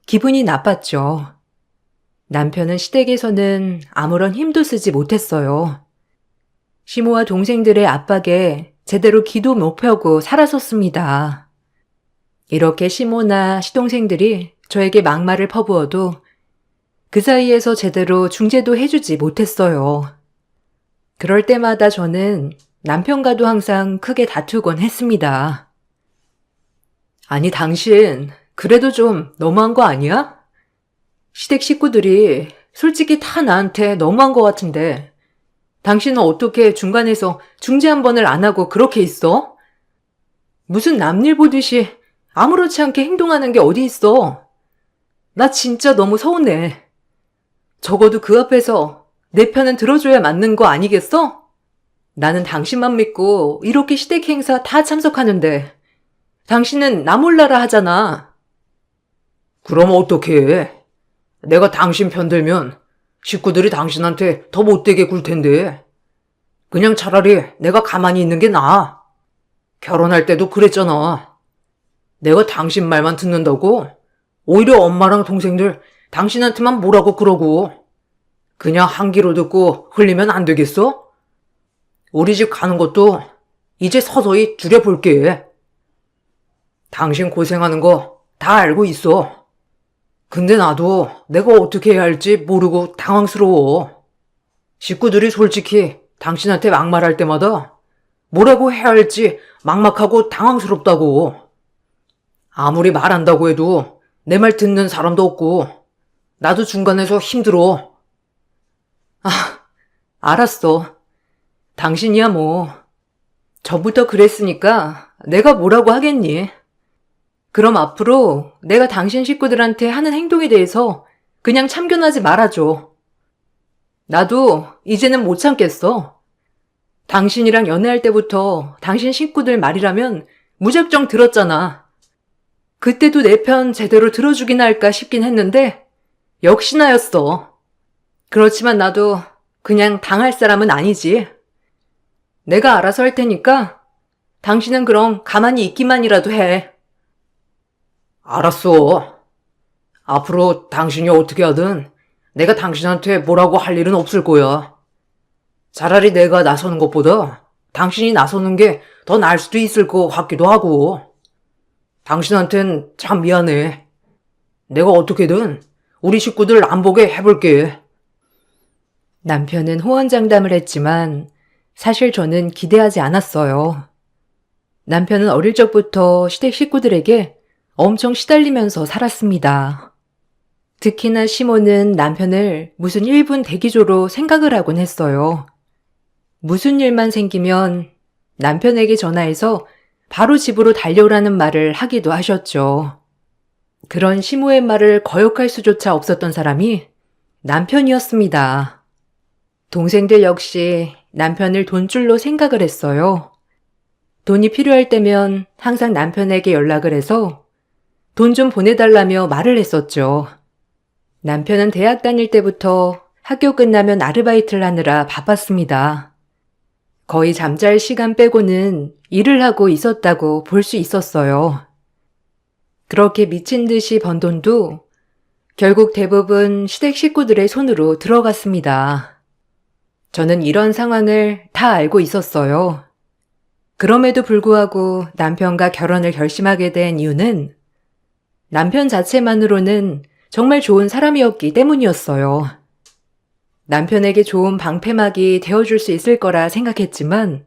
기분이 나빴죠. 남편은 시댁에서는 아무런 힘도 쓰지 못했어요. 시모와 동생들의 압박에 제대로 기도 못 펴고 살았었습니다. 이렇게 시모나 시동생들이 저에게 막말을 퍼부어도 그 사이에서 제대로 중재도 해주지 못했어요. 그럴 때마다 저는 남편과도 항상 크게 다투곤 했습니다. 아니, 당신 그래도 좀 너무한 거 아니야? 시댁 식구들이 솔직히 다 나한테 너무한 것 같은데 당신은 어떻게 중간에서 중재 한 번을 안 하고 그렇게 있어? 무슨 남일 보듯이 아무렇지 않게 행동하는 게 어디 있어? 나 진짜 너무 서운해. 적어도 그 앞에서 내 편은 들어줘야 맞는 거 아니겠어? 나는 당신만 믿고 이렇게 시댁 행사 다 참석하는데 당신은 나 몰라라 하잖아. 그럼 어떡해? 내가 당신 편들면 식구들이 당신한테 더 못되게 굴 텐데. 그냥 차라리 내가 가만히 있는 게 나아. 결혼할 때도 그랬잖아. 내가 당신 말만 듣는다고 오히려 엄마랑 동생들 당신한테만 뭐라고 그러고 그냥 한 귀로 듣고 흘리면 안 되겠어? 우리 집 가는 것도 이제 서서히 줄여볼게. 당신 고생하는 거 다 알고 있어. 근데 나도 내가 어떻게 해야 할지 모르고 당황스러워. 식구들이 솔직히 당신한테 막말할 때마다 뭐라고 해야 할지 막막하고 당황스럽다고. 아무리 말한다고 해도 내 말 듣는 사람도 없고 나도 중간에서 힘들어. 아, 알았어. 당신이야 뭐. 전부터 그랬으니까 내가 뭐라고 하겠니? 그럼 앞으로 내가 당신 식구들한테 하는 행동에 대해서 그냥 참견하지 말아줘. 나도 이제는 못 참겠어. 당신이랑 연애할 때부터 당신 식구들 말이라면 무작정 들었잖아. 그때도 내 편 제대로 들어주긴 할까 싶긴 했는데 역시나였어. 그렇지만 나도 그냥 당할 사람은 아니지. 내가 알아서 할 테니까 당신은 그럼 가만히 있기만이라도 해. 알았어. 앞으로 당신이 어떻게 하든 내가 당신한테 뭐라고 할 일은 없을 거야. 차라리 내가 나서는 것보다 당신이 나서는 게 더 나을 수도 있을 것 같기도 하고. 당신한텐 참 미안해. 내가 어떻게든 우리 식구들 안 보게 해볼게. 남편은 호언장담을 했지만 사실 저는 기대하지 않았어요. 남편은 어릴 적부터 시댁 식구들에게 엄청 시달리면서 살았습니다. 특히나 시모는 남편을 무슨 1분 대기조로 생각을 하곤 했어요. 무슨 일만 생기면 남편에게 전화해서 바로 집으로 달려오라는 말을 하기도 하셨죠. 그런 시모의 말을 거역할 수조차 없었던 사람이 남편이었습니다. 동생들 역시 남편을 돈줄로 생각을 했어요. 돈이 필요할 때면 항상 남편에게 연락을 해서 돈 좀 보내달라며 말을 했었죠. 남편은 대학 다닐 때부터 학교 끝나면 아르바이트를 하느라 바빴습니다. 거의 잠잘 시간 빼고는 일을 하고 있었다고 볼 수 있었어요. 그렇게 미친 듯이 번 돈도 결국 대부분 시댁 식구들의 손으로 들어갔습니다. 저는 이런 상황을 다 알고 있었어요. 그럼에도 불구하고 남편과 결혼을 결심하게 된 이유는 남편 자체만으로는 정말 좋은 사람이었기 때문이었어요. 남편에게 좋은 방패막이 되어줄 수 있을 거라 생각했지만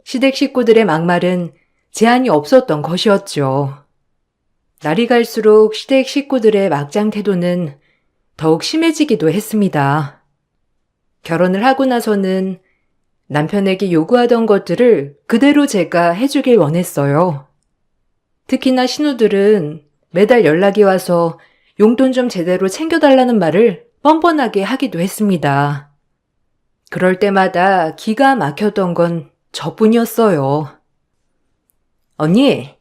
시댁 식구들의 막말은 제한이 없었던 것이었죠. 날이 갈수록 시댁 식구들의 막장 태도는 더욱 심해지기도 했습니다. 결혼을 하고 나서는 남편에게 요구하던 것들을 그대로 제가 해주길 원했어요. 특히나 신우들은 매달 연락이 와서 용돈 좀 제대로 챙겨달라는 말을 뻔뻔하게 하기도 했습니다. 그럴 때마다 기가 막혔던 건 저뿐이었어요. 언니,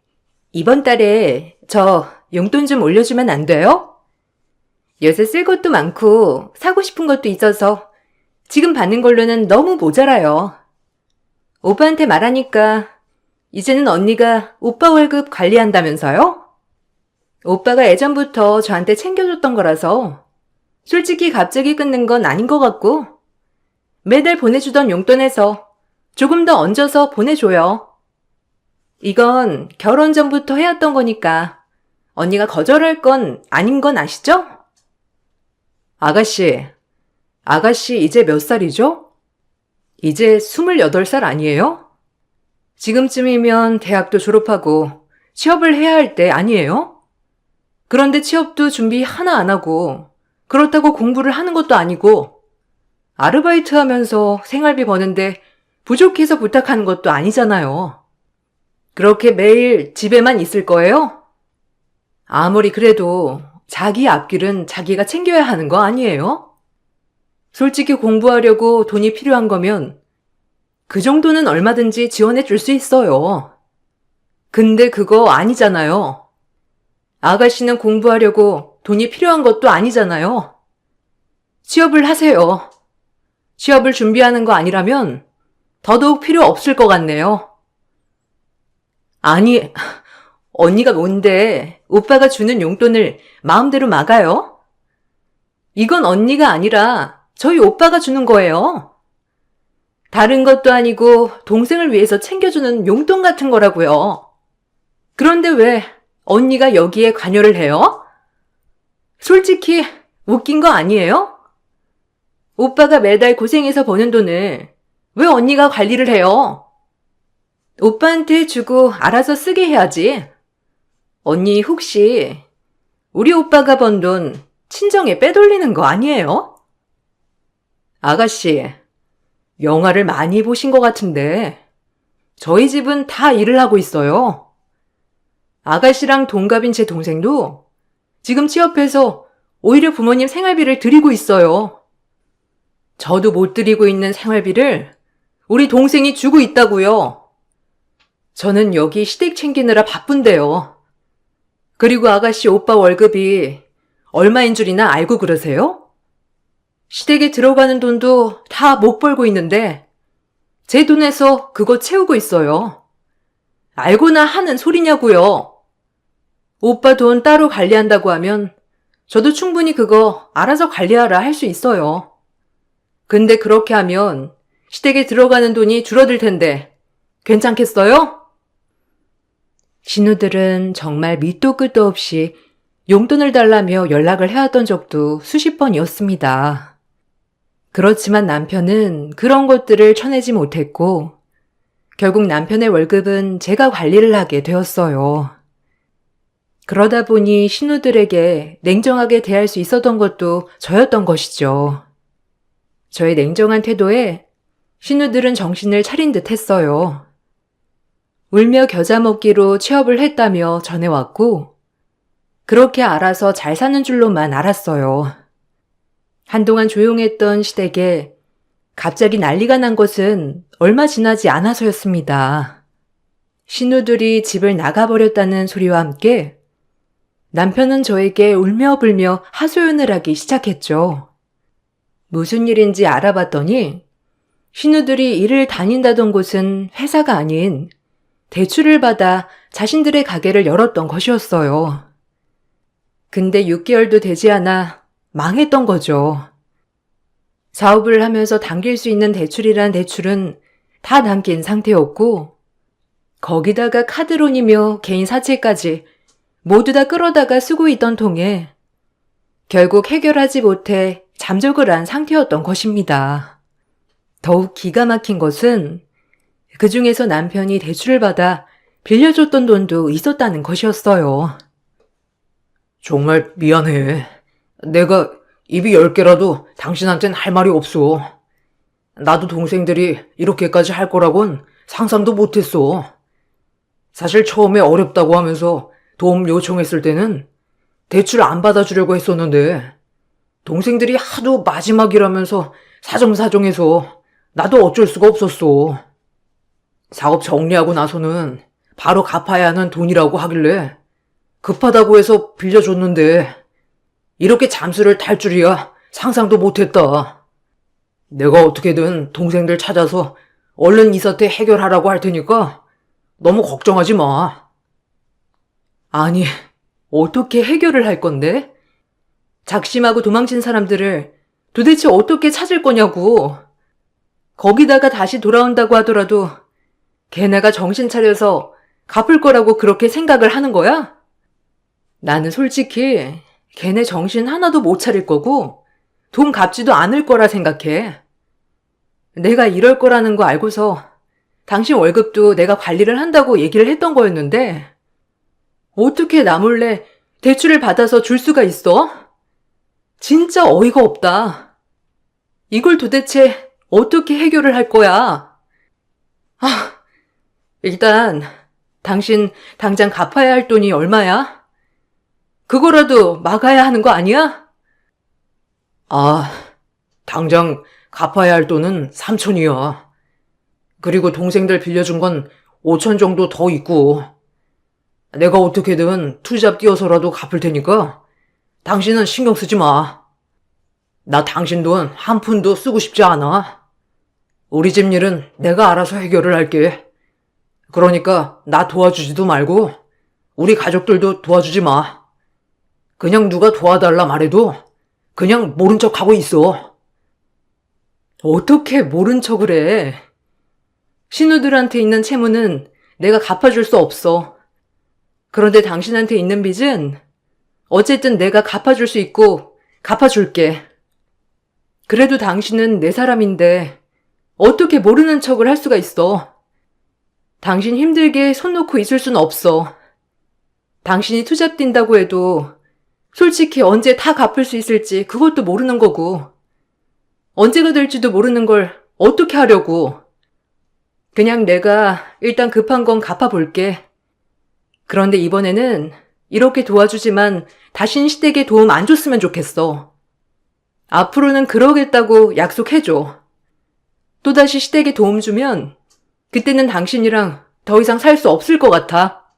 이번 달에 저 용돈 좀 올려주면 안 돼요? 요새 쓸 것도 많고 사고 싶은 것도 있어서 지금 받는 걸로는 너무 모자라요. 오빠한테 말하니까 이제는 언니가 오빠 월급 관리한다면서요? 오빠가 예전부터 저한테 챙겨줬던 거라서 솔직히 갑자기 끊는 건 아닌 것 같고 매달 보내주던 용돈에서 조금 더 얹어서 보내줘요. 이건 결혼 전부터 해왔던 거니까 언니가 거절할 건 아닌 건 아시죠? 아가씨 이제 몇 살이죠? 이제 28살 아니에요? 지금쯤이면 대학도 졸업하고 취업을 해야 할 때 아니에요? 그런데 취업도 준비 하나 안 하고 그렇다고 공부를 하는 것도 아니고 아르바이트 하면서 생활비 버는데 부족해서 부탁하는 것도 아니잖아요. 그렇게 매일 집에만 있을 거예요? 아무리 그래도 자기 앞길은 자기가 챙겨야 하는 거 아니에요? 솔직히 공부하려고 돈이 필요한 거면 그 정도는 얼마든지 지원해 줄 수 있어요. 근데 그거 아니잖아요. 아가씨는 공부하려고 돈이 필요한 것도 아니잖아요. 취업을 하세요. 취업을 준비하는 거 아니라면 더더욱 필요 없을 것 같네요. 아니, 언니가 뭔데 오빠가 주는 용돈을 마음대로 막아요? 이건 언니가 아니라 저희 오빠가 주는 거예요. 다른 것도 아니고 동생을 위해서 챙겨주는 용돈 같은 거라고요. 그런데 왜 언니가 여기에 관여를 해요? 솔직히 웃긴 거 아니에요? 오빠가 매달 고생해서 버는 돈을 왜 언니가 관리를 해요? 오빠한테 주고 알아서 쓰게 해야지. 언니 혹시 우리 오빠가 번 돈 친정에 빼돌리는 거 아니에요? 아가씨, 영화를 많이 보신 것 같은데 저희 집은 다 일을 하고 있어요. 아가씨랑 동갑인 제 동생도 지금 취업해서 오히려 부모님 생활비를 드리고 있어요. 저도 못 드리고 있는 생활비를 우리 동생이 주고 있다고요. 저는 여기 시댁 챙기느라 바쁜데요. 그리고 아가씨 오빠 월급이 얼마인 줄이나 알고 그러세요? 시댁에 들어가는 돈도 다 못 벌고 있는데 제 돈에서 그거 채우고 있어요. 알고나 하는 소리냐고요. 오빠 돈 따로 관리한다고 하면 저도 충분히 그거 알아서 관리하라 할 수 있어요. 근데 그렇게 하면 시댁에 들어가는 돈이 줄어들 텐데 괜찮겠어요? 신우들은 정말 밑도 끝도 없이 용돈을 달라며 연락을 해왔던 적도 수십 번이었습니다. 그렇지만 남편은 그런 것들을 쳐내지 못했고 결국 남편의 월급은 제가 관리를 하게 되었어요. 그러다 보니 신우들에게 냉정하게 대할 수 있었던 것도 저였던 것이죠. 저의 냉정한 태도에 신우들은 정신을 차린 듯 했어요. 울며 겨자 먹기로 취업을 했다며 전해왔고 그렇게 알아서 잘 사는 줄로만 알았어요. 한동안 조용했던 시댁에 갑자기 난리가 난 것은 얼마 지나지 않아서였습니다. 신우들이 집을 나가버렸다는 소리와 함께 남편은 저에게 울며불며 하소연을 하기 시작했죠. 무슨 일인지 알아봤더니 신우들이 일을 다닌다던 곳은 회사가 아닌 대출을 받아 자신들의 가게를 열었던 것이었어요. 근데 6개월도 되지 않아 망했던 거죠. 사업을 하면서 당길 수 있는 대출이란 대출은 다 당긴 상태였고 거기다가 카드론이며 개인 사채까지 모두 다 끌어다가 쓰고 있던 통에 결국 해결하지 못해 잠적을 한 상태였던 것입니다. 더욱 기가 막힌 것은 그 중에서 남편이 대출을 받아 빌려줬던 돈도 있었다는 것이었어요. 정말 미안해. 내가 입이 10개라도 당신한텐 할 말이 없어. 나도 동생들이 이렇게까지 할 거라곤 상상도 못했어. 사실 처음에 어렵다고 하면서 도움 요청했을 때는 대출 안 받아주려고 했었는데 동생들이 하도 마지막이라면서 사정사정해서 나도 어쩔 수가 없었어. 사업 정리하고 나서는 바로 갚아야 하는 돈이라고 하길래 급하다고 해서 빌려줬는데 이렇게 잠수를 탈 줄이야 상상도 못했다. 내가 어떻게든 동생들 찾아서 얼른 이 사태 해결하라고 할 테니까 너무 걱정하지 마. 아니, 어떻게 해결을 할 건데? 작심하고 도망친 사람들을 도대체 어떻게 찾을 거냐고. 거기다가 다시 돌아온다고 하더라도 걔네가 정신 차려서 갚을 거라고 그렇게 생각을 하는 거야? 나는 솔직히 걔네 정신 하나도 못 차릴 거고 돈 갚지도 않을 거라 생각해. 내가 이럴 거라는 거 알고서 당신 월급도 내가 관리를 한다고 얘기를 했던 거였는데 어떻게 나 몰래 대출을 받아서 줄 수가 있어? 진짜 어이가 없다. 이걸 도대체 어떻게 해결을 할 거야? 일단 당신 당장 갚아야 할 돈이 얼마야? 그거라도 막아야 하는 거 아니야? 당장 갚아야 할 돈은 3천이야. 그리고 동생들 빌려준 건 5천 정도 더 있고 내가 어떻게든 투잡 뛰어서라도 갚을 테니까 당신은 신경 쓰지 마. 나 당신 돈 한 푼도 쓰고 싶지 않아. 우리 집 일은 내가 알아서 해결을 할게. 그러니까 나 도와주지도 말고 우리 가족들도 도와주지 마. 그냥 누가 도와달라 말해도 그냥 모른 척 하고 있어. 어떻게 모른 척을 해? 신우들한테 있는 채무는 내가 갚아줄 수 없어. 그런데 당신한테 있는 빚은 어쨌든 내가 갚아줄 수 있고 갚아줄게. 그래도 당신은 내 사람인데 어떻게 모르는 척을 할 수가 있어. 당신 힘들게 손 놓고 있을 순 없어. 당신이 투잡 뛴다고 해도 솔직히 언제 다 갚을 수 있을지 그것도 모르는 거고 언제가 될지도 모르는 걸 어떻게 하려고. 그냥 내가 일단 급한 건 갚아볼게. 그런데 이번에는 이렇게 도와주지만 다신 시댁에 도움 안 줬으면 좋겠어. 앞으로는 그러겠다고 약속해줘. 또다시 시댁에 도움 주면 그때는 당신이랑 더 이상 살 수 없을 것 같아.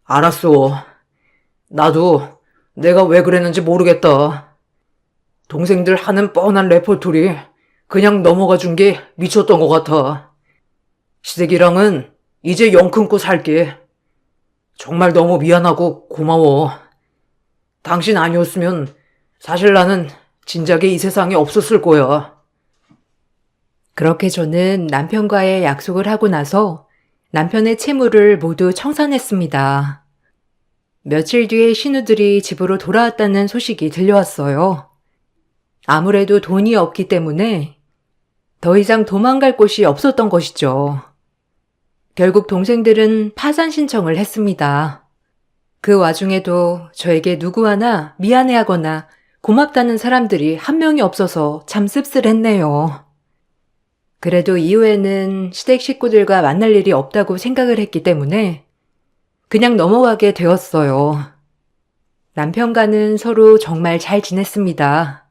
알았어. 나도 내가 왜 그랬는지 모르겠다. 동생들 하는 뻔한 레퍼토리 그냥 넘어가 준 게 미쳤던 것 같아. 시댁이랑은 이제 영 끊고 살게. 정말 너무 미안하고 고마워. 당신 아니었으면 사실 나는 진작에 이 세상에 없었을 거야. 그렇게 저는 남편과의 약속을 하고 나서 남편의 채무를 모두 청산했습니다. 며칠 뒤에 신우들이 집으로 돌아왔다는 소식이 들려왔어요. 아무래도 돈이 없기 때문에 더 이상 도망갈 곳이 없었던 것이죠. 결국 동생들은 파산 신청을 했습니다. 그 와중에도 저에게 누구 하나 미안해하거나 고맙다는 사람들이 한 명이 없어서 참 씁쓸했네요. 그래도 이후에는 시댁 식구들과 만날 일이 없다고 생각을 했기 때문에 그냥 넘어가게 되었어요. 남편과는 서로 정말 잘 지냈습니다.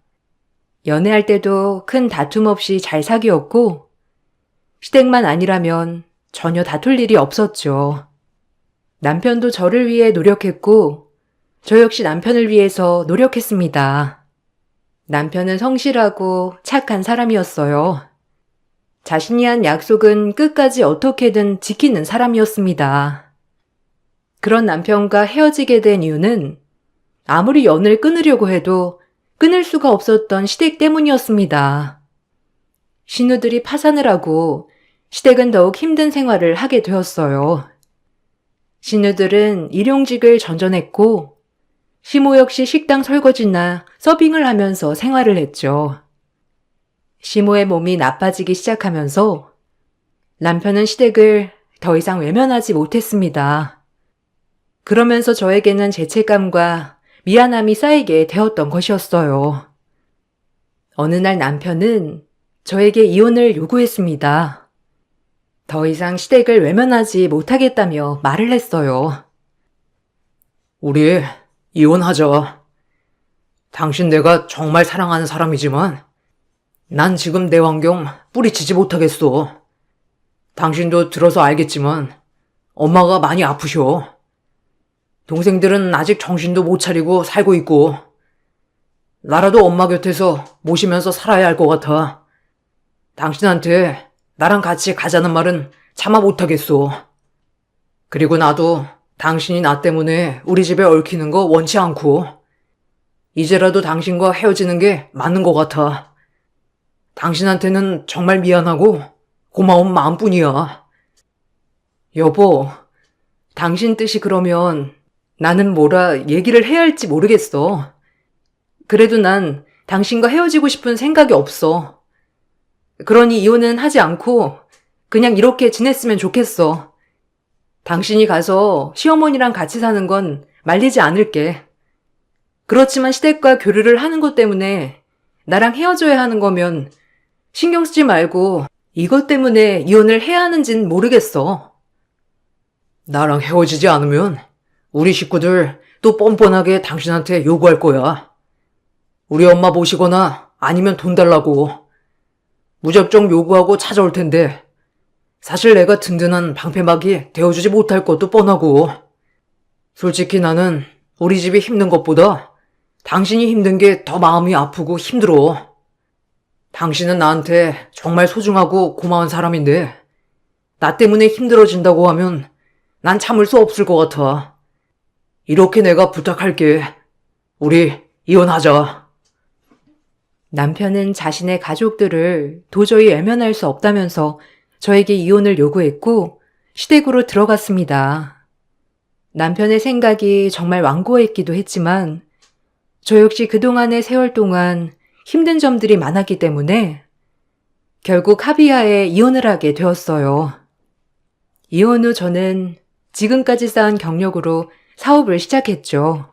연애할 때도 큰 다툼 없이 잘 사귀었고 시댁만 아니라면 전혀 다툴 일이 없었죠. 남편도 저를 위해 노력했고 저 역시 남편을 위해서 노력했습니다. 남편은 성실하고 착한 사람이었어요. 자신이 한 약속은 끝까지 어떻게든 지키는 사람이었습니다. 그런 남편과 헤어지게 된 이유는 아무리 연을 끊으려고 해도 끊을 수가 없었던 시댁 때문이었습니다. 신우들이 파산을 하고 시댁은 더욱 힘든 생활을 하게 되었어요. 신우들은 일용직을 전전했고 시모 역시 식당 설거지나 서빙을 하면서 생활을 했죠. 시모의 몸이 나빠지기 시작하면서 남편은 시댁을 더 이상 외면하지 못했습니다. 그러면서 저에게는 죄책감과 미안함이 쌓이게 되었던 것이었어요. 어느 날 남편은 저에게 이혼을 요구했습니다. 더 이상 시댁을 외면하지 못하겠다며 말을 했어요. 우리 이혼하자. 당신 내가 정말 사랑하는 사람이지만 난 지금 내 환경 뿌리치지 못하겠어. 당신도 들어서 알겠지만 엄마가 많이 아프셔. 동생들은 아직 정신도 못 차리고 살고 있고 나라도 엄마 곁에서 모시면서 살아야 할 것 같아. 당신한테 나랑 같이 가자는 말은 차마 못하겠어. 그리고 나도 당신이 나 때문에 우리 집에 얽히는 거 원치 않고 이제라도 당신과 헤어지는 게 맞는 것 같아. 당신한테는 정말 미안하고 고마운 마음뿐이야. 여보, 당신 뜻이 그러면 나는 뭐라 얘기를 해야 할지 모르겠어. 그래도 난 당신과 헤어지고 싶은 생각이 없어. 그러니 이혼은 하지 않고 그냥 이렇게 지냈으면 좋겠어. 당신이 가서 시어머니랑 같이 사는 건 말리지 않을게. 그렇지만 시댁과 교류를 하는 것 때문에 나랑 헤어져야 하는 거면 신경 쓰지 말고 이것 때문에 이혼을 해야 하는진 모르겠어. 나랑 헤어지지 않으면 우리 식구들 또 뻔뻔하게 당신한테 요구할 거야. 우리 엄마 모시거나 아니면 돈 달라고. 무작정 요구하고 찾아올 텐데 사실 내가 든든한 방패막이 되어주지 못할 것도 뻔하고. 솔직히 나는 우리 집이 힘든 것보다 당신이 힘든 게 더 마음이 아프고 힘들어. 당신은 나한테 정말 소중하고 고마운 사람인데 나 때문에 힘들어진다고 하면 난 참을 수 없을 것 같아. 이렇게 내가 부탁할게. 우리 이혼하자. 남편은 자신의 가족들을 도저히 외면할 수 없다면서 저에게 이혼을 요구했고 시댁으로 들어갔습니다. 남편의 생각이 정말 완고했기도 했지만 저 역시 그동안의 세월 동안 힘든 점들이 많았기 때문에 결국 합의하에 이혼을 하게 되었어요. 이혼 후 저는 지금까지 쌓은 경력으로 사업을 시작했죠.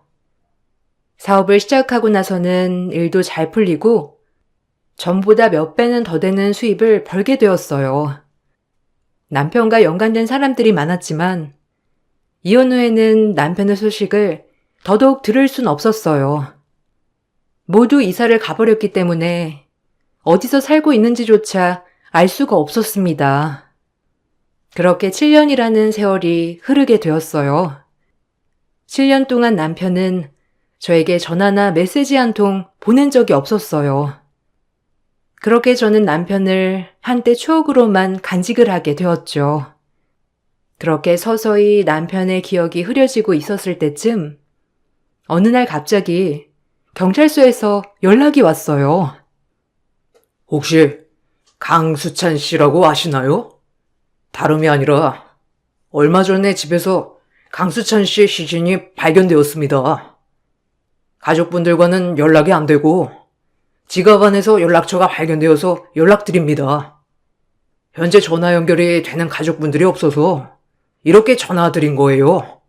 사업을 시작하고 나서는 일도 잘 풀리고 전보다 몇 배는 더 되는 수입을 벌게 되었어요. 남편과 연관된 사람들이 많았지만 이혼 후에는 남편의 소식을 더더욱 들을 순 없었어요. 모두 이사를 가버렸기 때문에 어디서 살고 있는지조차 알 수가 없었습니다. 그렇게 7년이라는 세월이 흐르게 되었어요. 7년 동안 남편은 저에게 전화나 메시지 한 통 보낸 적이 없었어요. 그렇게 저는 남편을 한때 추억으로만 간직을 하게 되었죠. 그렇게 서서히 남편의 기억이 흐려지고 있었을 때쯤 어느 날 갑자기 경찰서에서 연락이 왔어요. 혹시 강수찬 씨라고 아시나요? 다름이 아니라 얼마 전에 집에서 강수찬 씨의 시신이 발견되었습니다. 가족분들과는 연락이 안 되고 지갑 안에서 연락처가 발견되어서 연락드립니다. 현재 전화 연결이 되는 가족분들이 없어서 이렇게 전화드린 거예요.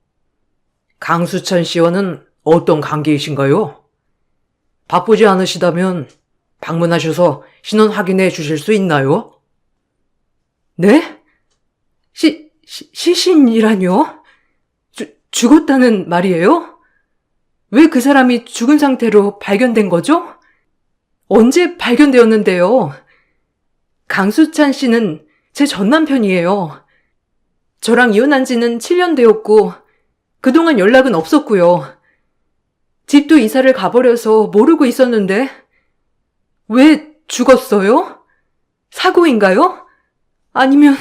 강수찬 씨와는 어떤 관계이신가요? 바쁘지 않으시다면 방문하셔서 신원 확인해 주실 수 있나요? 네? 시신이라뇨? 죽었다는 말이에요? 왜 그 사람이 죽은 상태로 발견된 거죠? 언제 발견되었는데요? 강수찬 씨는 제 전남편이에요. 저랑 이혼한 지는 7년 되었고 그동안 연락은 없었고요. 집도 이사를 가버려서 모르고 있었는데. 왜 죽었어요? 사고인가요? 아니면...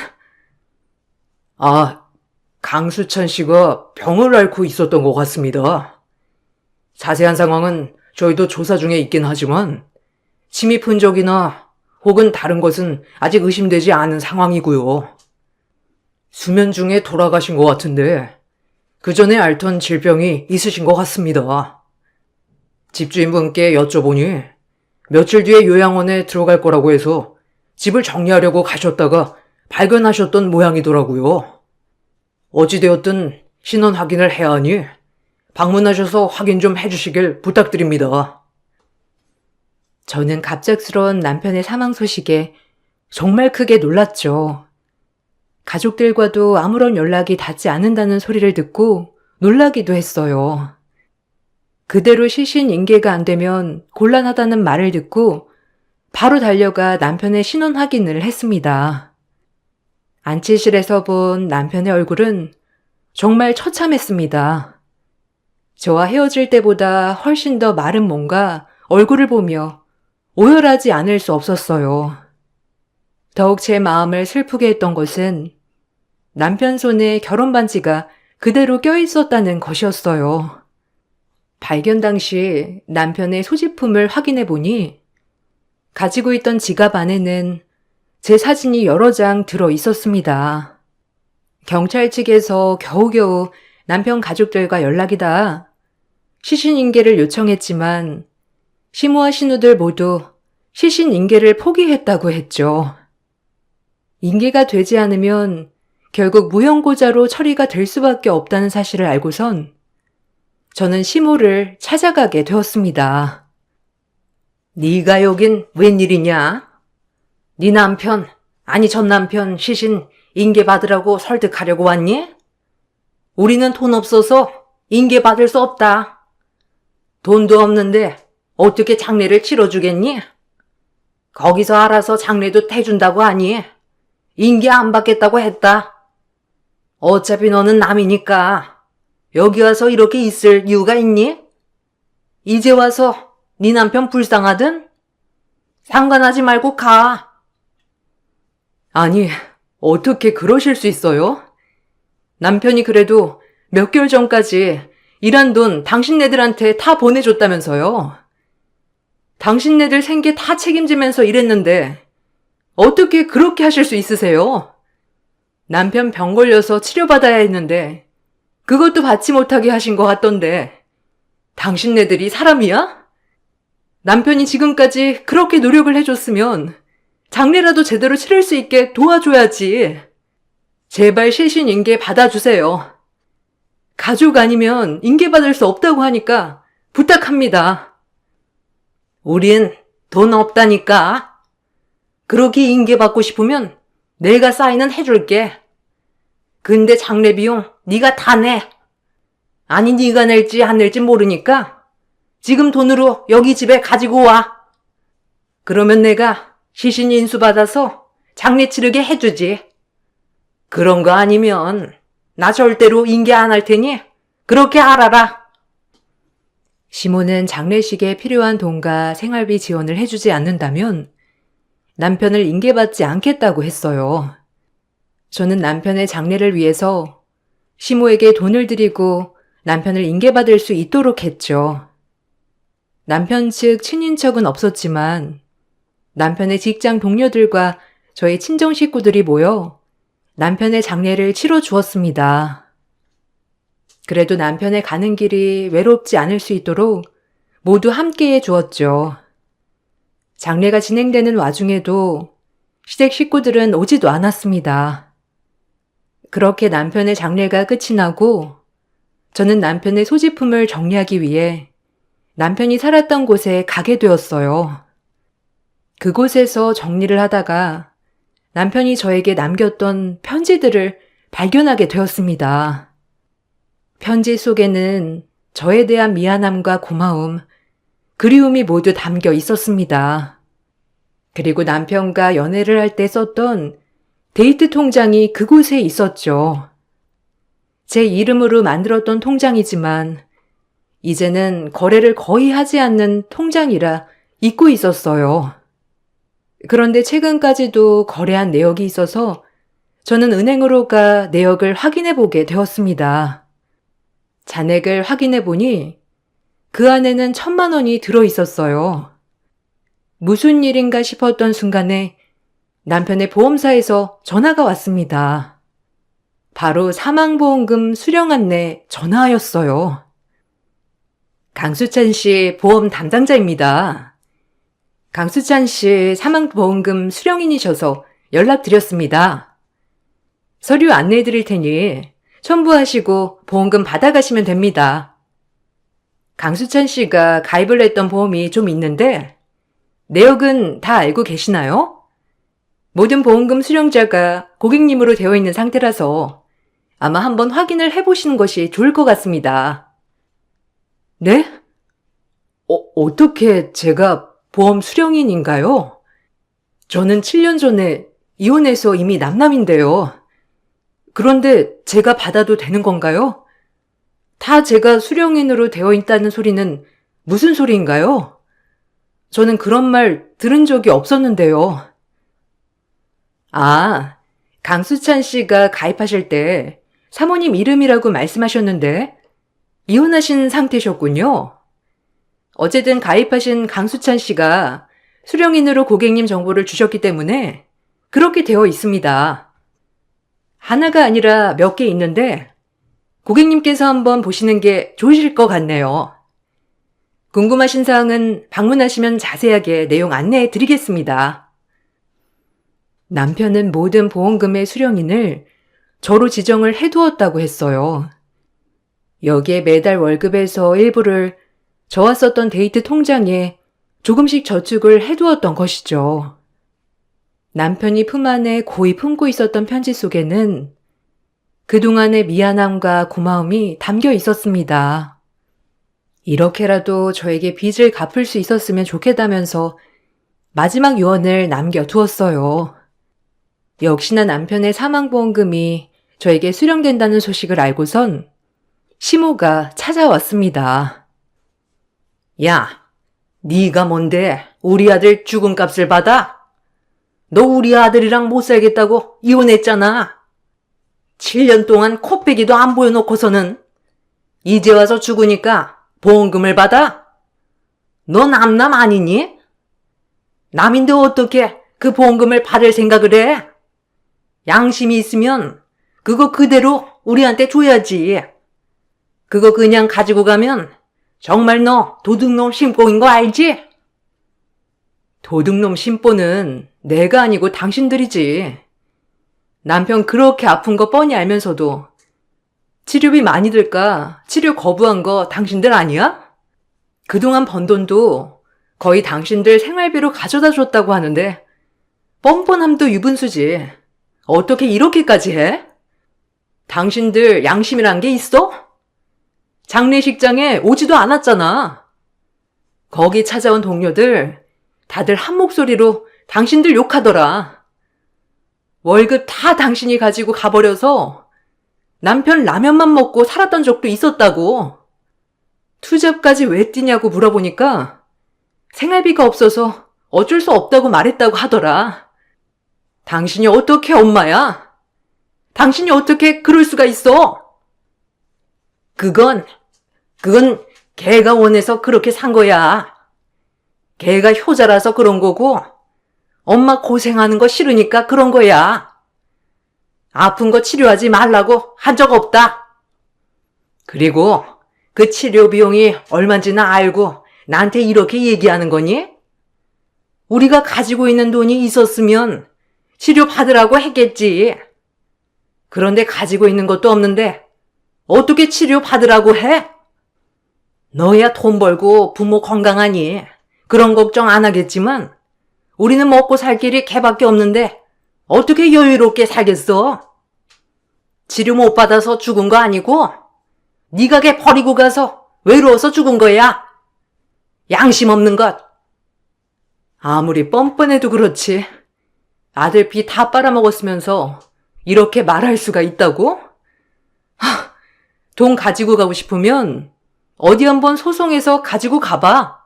아, 강수찬 씨가 병을 앓고 있었던 것 같습니다. 자세한 상황은 저희도 조사 중에 있긴 하지만 침입 흔적이나 혹은 다른 것은 아직 의심되지 않은 상황이고요. 수면 중에 돌아가신 것 같은데 그 전에 앓던 질병이 있으신 것 같습니다. 집주인분께 여쭤보니 며칠 뒤에 요양원에 들어갈 거라고 해서 집을 정리하려고 가셨다가 발견하셨던 모양이더라고요. 어찌되었든 신원 확인을 해야 하니 방문하셔서 확인 좀 해주시길 부탁드립니다. 저는 갑작스러운 남편의 사망 소식에 정말 크게 놀랐죠. 가족들과도 아무런 연락이 닿지 않는다는 소리를 듣고 놀라기도 했어요. 그대로 시신 인계가 안 되면 곤란하다는 말을 듣고 바로 달려가 남편의 신원 확인을 했습니다. 안치실에서 본 남편의 얼굴은 정말 처참했습니다. 저와 헤어질 때보다 훨씬 더 마른 몸과 얼굴을 보며 오열하지 않을 수 없었어요. 더욱 제 마음을 슬프게 했던 것은 남편 손에 결혼 반지가 그대로 껴있었다는 것이었어요. 발견 당시 남편의 소지품을 확인해 보니 가지고 있던 지갑 안에는 제 사진이 여러 장 들어 있었습니다. 경찰 측에서 겨우겨우 남편 가족들과 연락이 닿아 시신 인계를 요청했지만 시모와 신우들 모두 시신 인계를 포기했다고 했죠. 인계가 되지 않으면 결국 무형고자로 처리가 될 수밖에 없다는 사실을 알고선 저는 시모를 찾아가게 되었습니다. 네가 여긴 웬일이냐? 네 남편, 아니 전 남편 시신 인계 받으라고 설득하려고 왔니? 우리는 돈 없어서 인계 받을 수 없다. 돈도 없는데 어떻게 장례를 치러주겠니? 거기서 알아서 장례도 해준다고 하니 인계 안 받겠다고 했다. 어차피 너는 남이니까 여기 와서 이렇게 있을 이유가 있니? 이제 와서 네 남편 불쌍하든? 상관하지 말고 가. 아니, 어떻게 그러실 수 있어요? 남편이 그래도 몇 개월 전까지 일한 돈 당신네들한테 다 보내줬다면서요. 당신네들 생계 다 책임지면서 일했는데 어떻게 그렇게 하실 수 있으세요? 남편 병 걸려서 치료받아야 했는데 그것도 받지 못하게 하신 것 같던데 당신네들이 사람이야? 남편이 지금까지 그렇게 노력을 해줬으면 장례라도 제대로 치를 수 있게 도와줘야지. 제발 시신 인계 받아주세요. 가족 아니면 인계받을 수 없다고 하니까 부탁합니다. 우린 돈 없다니까. 그렇게 인계받고 싶으면 내가 사인은 해줄게. 근데 장례 비용 네가 다 내. 아니 네가 낼지 안 낼지 모르니까 지금 돈으로 여기 집에 가지고 와. 그러면 내가 시신 인수받아서 장례 치르게 해주지. 그런 거 아니면 나 절대로 인계 안 할 테니 그렇게 알아라. 시모는 장례식에 필요한 돈과 생활비 지원을 해주지 않는다면 남편을 인계받지 않겠다고 했어요. 저는 남편의 장례를 위해서 시모에게 돈을 드리고 남편을 인계받을 수 있도록 했죠. 남편 측 친인척은 없었지만 남편의 직장 동료들과 저의 친정 식구들이 모여 남편의 장례를 치러 주었습니다. 그래도 남편의 가는 길이 외롭지 않을 수 있도록 모두 함께해 주었죠. 장례가 진행되는 와중에도 시댁 식구들은 오지도 않았습니다. 그렇게 남편의 장례가 끝이 나고 저는 남편의 소지품을 정리하기 위해 남편이 살았던 곳에 가게 되었어요. 그곳에서 정리를 하다가 남편이 저에게 남겼던 편지들을 발견하게 되었습니다. 편지 속에는 저에 대한 미안함과 고마움, 그리움이 모두 담겨 있었습니다. 그리고 남편과 연애를 할 때 썼던 데이트 통장이 그곳에 있었죠. 제 이름으로 만들었던 통장이지만 이제는 거래를 거의 하지 않는 통장이라 잊고 있었어요. 그런데 최근까지도 거래한 내역이 있어서 저는 은행으로 가 내역을 확인해 보게 되었습니다. 잔액을 확인해 보니 그 안에는 1,000만 원이 들어 있었어요. 무슨 일인가 싶었던 순간에 남편의 보험사에서 전화가 왔습니다. 바로 사망보험금 수령 안내 전화였어요. 강수찬 씨 보험 담당자입니다. 강수찬 씨 사망보험금 수령인이셔서 연락드렸습니다. 서류 안내해 드릴 테니 첨부하시고 보험금 받아가시면 됩니다. 강수찬 씨가 가입을 했던 보험이 좀 있는데 내역은 다 알고 계시나요? 모든 보험금 수령자가 고객님으로 되어 있는 상태라서 아마 한번 확인을 해보시는 것이 좋을 것 같습니다. 네? 어떻게 제가 보험 수령인인가요? 저는 7년 전에 이혼해서 이미 남남인데요. 그런데 제가 받아도 되는 건가요? 다 제가 수령인으로 되어 있다는 소리는 무슨 소리인가요? 저는 그런 말 들은 적이 없었는데요. 아, 강수찬 씨가 가입하실 때 사모님 이름이라고 말씀하셨는데 이혼하신 상태셨군요. 어쨌든 가입하신 강수찬 씨가 수령인으로 고객님 정보를 주셨기 때문에 그렇게 되어 있습니다. 하나가 아니라 몇 개 있는데 고객님께서 한번 보시는 게 좋으실 것 같네요. 궁금하신 사항은 방문하시면 자세하게 내용 안내해 드리겠습니다. 남편은 모든 보험금의 수령인을 저로 지정을 해두었다고 했어요. 여기에 매달 월급에서 일부를 저와 썼던 데이트 통장에 조금씩 저축을 해두었던 것이죠. 남편이 품 안에 고이 품고 있었던 편지 속에는 그동안의 미안함과 고마움이 담겨 있었습니다. 이렇게라도 저에게 빚을 갚을 수 있었으면 좋겠다면서 마지막 유언을 남겨두었어요. 역시나 남편의 사망보험금이 저에게 수령된다는 소식을 알고선 시모가 찾아왔습니다. 야, 네가 뭔데 우리 아들 죽음값을 받아? 너 우리 아들이랑 못 살겠다고 이혼했잖아. 7년 동안 코빼기도 안 보여놓고서는 이제 와서 죽으니까 보험금을 받아? 너 남남 아니니? 남인데 어떻게 그 보험금을 받을 생각을 해? 양심이 있으면 그거 그대로 우리한테 줘야지. 그거 그냥 가지고 가면 정말 너 도둑놈 심보인 거 알지? 도둑놈 심보는 내가 아니고 당신들이지. 남편 그렇게 아픈 거 뻔히 알면서도 치료비 많이 들까 치료 거부한 거 당신들 아니야? 그동안 번 돈도 거의 당신들 생활비로 가져다 줬다고 하는데 뻔뻔함도 유분수지. 어떻게 이렇게까지 해? 당신들 양심이란 게 있어? 장례식장에 오지도 않았잖아. 거기 찾아온 동료들 다들 한 목소리로 당신들 욕하더라. 월급 다 당신이 가지고 가버려서 남편 라면만 먹고 살았던 적도 있었다고. 투잡까지 왜 뛰냐고 물어보니까 생활비가 없어서 어쩔 수 없다고 말했다고 하더라. 당신이 어떻게 엄마야? 당신이 어떻게 그럴 수가 있어? 그건 걔가 원해서 그렇게 산 거야. 걔가 효자라서 그런 거고 엄마 고생하는 거 싫으니까 그런 거야. 아픈 거 치료하지 말라고 한 적 없다. 그리고 그 치료 비용이 얼마인지는 알고 나한테 이렇게 얘기하는 거니? 우리가 가지고 있는 돈이 있었으면 치료 받으라고 했겠지. 그런데 가지고 있는 것도 없는데 어떻게 치료 받으라고 해? 너야 돈 벌고 부모 건강하니 그런 걱정 안 하겠지만 우리는 먹고 살 길이 걔밖에 없는데 어떻게 여유롭게 살겠어? 치료 못 받아서 죽은 거 아니고 네가 걔 버리고 가서 외로워서 죽은 거야. 양심 없는 것. 아무리 뻔뻔해도 그렇지. 아들 피 다 빨아먹었으면서 이렇게 말할 수가 있다고? 돈 가지고 가고 싶으면 어디 한번 소송해서 가지고 가봐.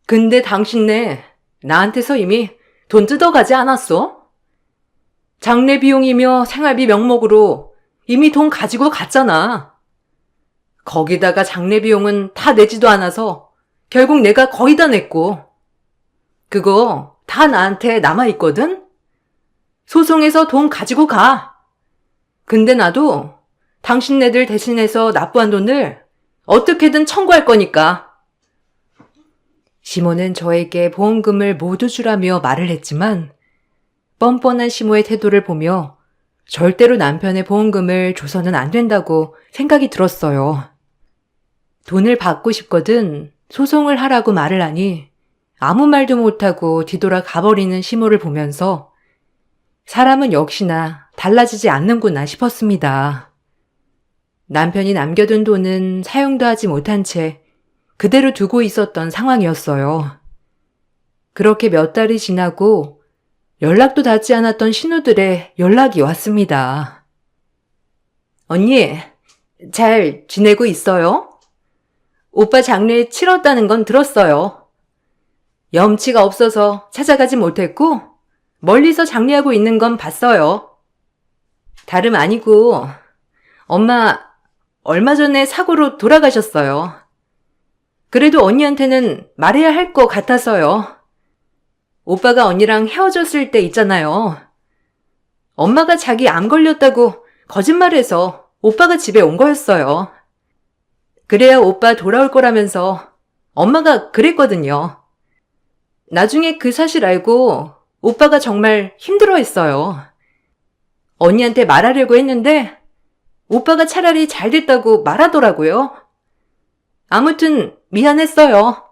근데 당신네 나한테서 이미 돈 뜯어가지 않았어? 장례 비용이며 생활비 명목으로 이미 돈 가지고 갔잖아. 거기다가 장례 비용은 다 내지도 않아서 결국 내가 거의 다 냈고, 그거 다 나한테 남아있거든? 소송해서 돈 가지고 가. 근데 나도 당신네들 대신해서 납부한 돈을 어떻게든 청구할 거니까. 시모는 저에게 보험금을 모두 주라며 말을 했지만 뻔뻔한 시모의 태도를 보며 절대로 남편의 보험금을 줘서는 안 된다고 생각이 들었어요. 돈을 받고 싶거든 소송을 하라고 말을 하니 아무 말도 못하고 뒤돌아 가버리는 시모를 보면서 사람은 역시나 달라지지 않는구나 싶었습니다. 남편이 남겨둔 돈은 사용도 하지 못한 채 그대로 두고 있었던 상황이었어요. 그렇게 몇 달이 지나고 연락도 닿지 않았던 신우들의 연락이 왔습니다. 언니, 잘 지내고 있어요? 오빠 장례 치렀다는 건 들었어요. 염치가 없어서 찾아가지 못했고 멀리서 장례하고 있는 건 봤어요. 다름 아니고 엄마 얼마 전에 사고로 돌아가셨어요. 그래도 언니한테는 말해야 할 것 같아서요. 오빠가 언니랑 헤어졌을 때 있잖아요. 엄마가 자기 암 걸렸다고 거짓말해서 오빠가 집에 온 거였어요. 그래야 오빠 돌아올 거라면서 엄마가 그랬거든요. 나중에 그 사실 알고 오빠가 정말 힘들어했어요. 언니한테 말하려고 했는데 오빠가 차라리 잘 됐다고 말하더라고요. 아무튼 미안했어요.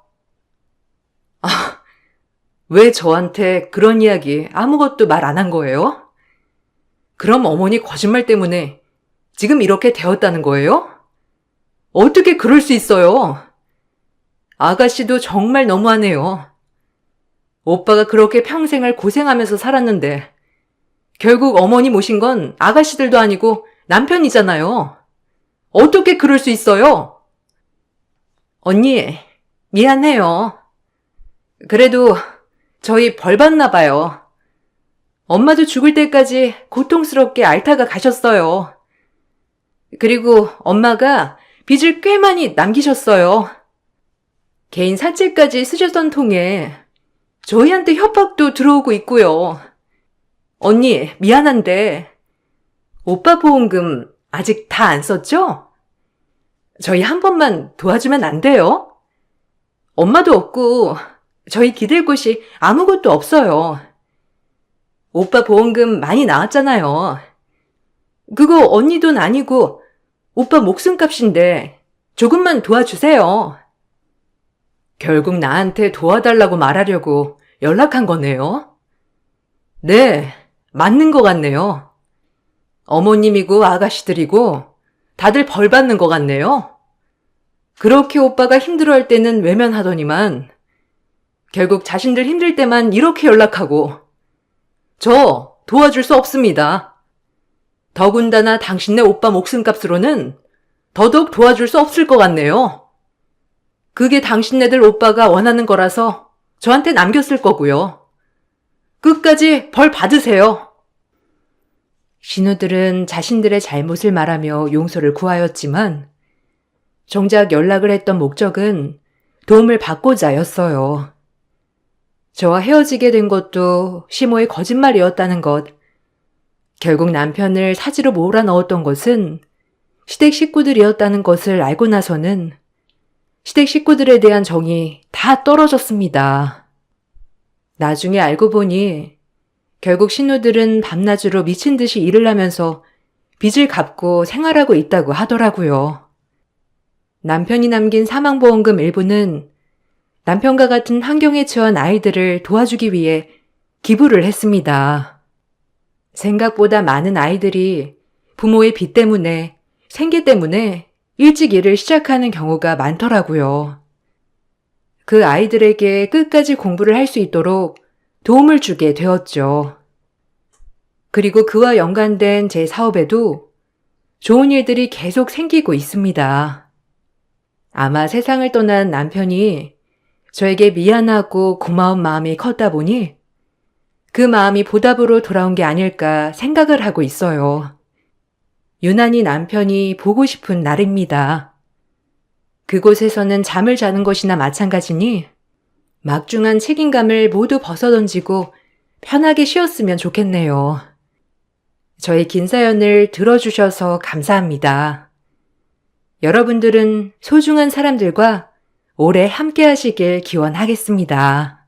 왜 저한테 그런 이야기 아무것도 말 안 한 거예요? 그럼 어머니 거짓말 때문에 지금 이렇게 되었다는 거예요? 어떻게 그럴 수 있어요? 아가씨도 정말 너무하네요. 오빠가 그렇게 평생을 고생하면서 살았는데 결국 어머니 모신 건 아가씨들도 아니고 남편이잖아요. 어떻게 그럴 수 있어요? 언니, 미안해요. 그래도 저희 벌 받나 봐요. 엄마도 죽을 때까지 고통스럽게 앓다가 가셨어요. 그리고 엄마가 빚을 꽤 많이 남기셨어요. 개인 사채까지 쓰셨던 통에 저희한테 협박도 들어오고 있고요. 언니, 미안한데 오빠 보험금 아직 다 안 썼죠? 저희 한 번만 도와주면 안 돼요? 엄마도 없고 저희 기댈 곳이 아무것도 없어요. 오빠 보험금 많이 나왔잖아요. 그거 언니 돈 아니고 오빠 목숨값인데 조금만 도와주세요. 결국 나한테 도와달라고 말하려고 연락한 거네요. 네, 맞는 것 같네요. 어머님이고 아가씨들이고 다들 벌 받는 것 같네요. 그렇게 오빠가 힘들어할 때는 외면하더니만 결국 자신들 힘들 때만 이렇게 연락하고 저 도와줄 수 없습니다. 더군다나 당신네 오빠 목숨값으로는 더더욱 도와줄 수 없을 것 같네요. 그게 당신네들 오빠가 원하는 거라서 저한테 남겼을 거고요. 끝까지 벌 받으세요. 신우들은 자신들의 잘못을 말하며 용서를 구하였지만 정작 연락을 했던 목적은 도움을 받고자였어요. 저와 헤어지게 된 것도 시모의 거짓말이었다는 것, 결국 남편을 사지로 몰아넣었던 것은 시댁 식구들이었다는 것을 알고 나서는 시댁 식구들에 대한 정이 다 떨어졌습니다. 나중에 알고 보니 결국 신우들은 밤낮으로 미친 듯이 일을 하면서 빚을 갚고 생활하고 있다고 하더라고요. 남편이 남긴 사망보험금 일부는 남편과 같은 환경에 처한 아이들을 도와주기 위해 기부를 했습니다. 생각보다 많은 아이들이 부모의 빚 때문에, 생계 때문에 일찍 일을 시작하는 경우가 많더라고요. 그 아이들에게 끝까지 공부를 할 수 있도록 도움을 주게 되었죠. 그리고 그와 연관된 제 사업에도 좋은 일들이 계속 생기고 있습니다. 아마 세상을 떠난 남편이 저에게 미안하고 고마운 마음이 컸다 보니 그 마음이 보답으로 돌아온 게 아닐까 생각을 하고 있어요. 유난히 남편이 보고 싶은 날입니다. 그곳에서는 잠을 자는 것이나 마찬가지니 막중한 책임감을 모두 벗어던지고 편하게 쉬었으면 좋겠네요. 저의 긴 사연을 들어주셔서 감사합니다. 여러분들은 소중한 사람들과 오래 함께 하시길 기원하겠습니다.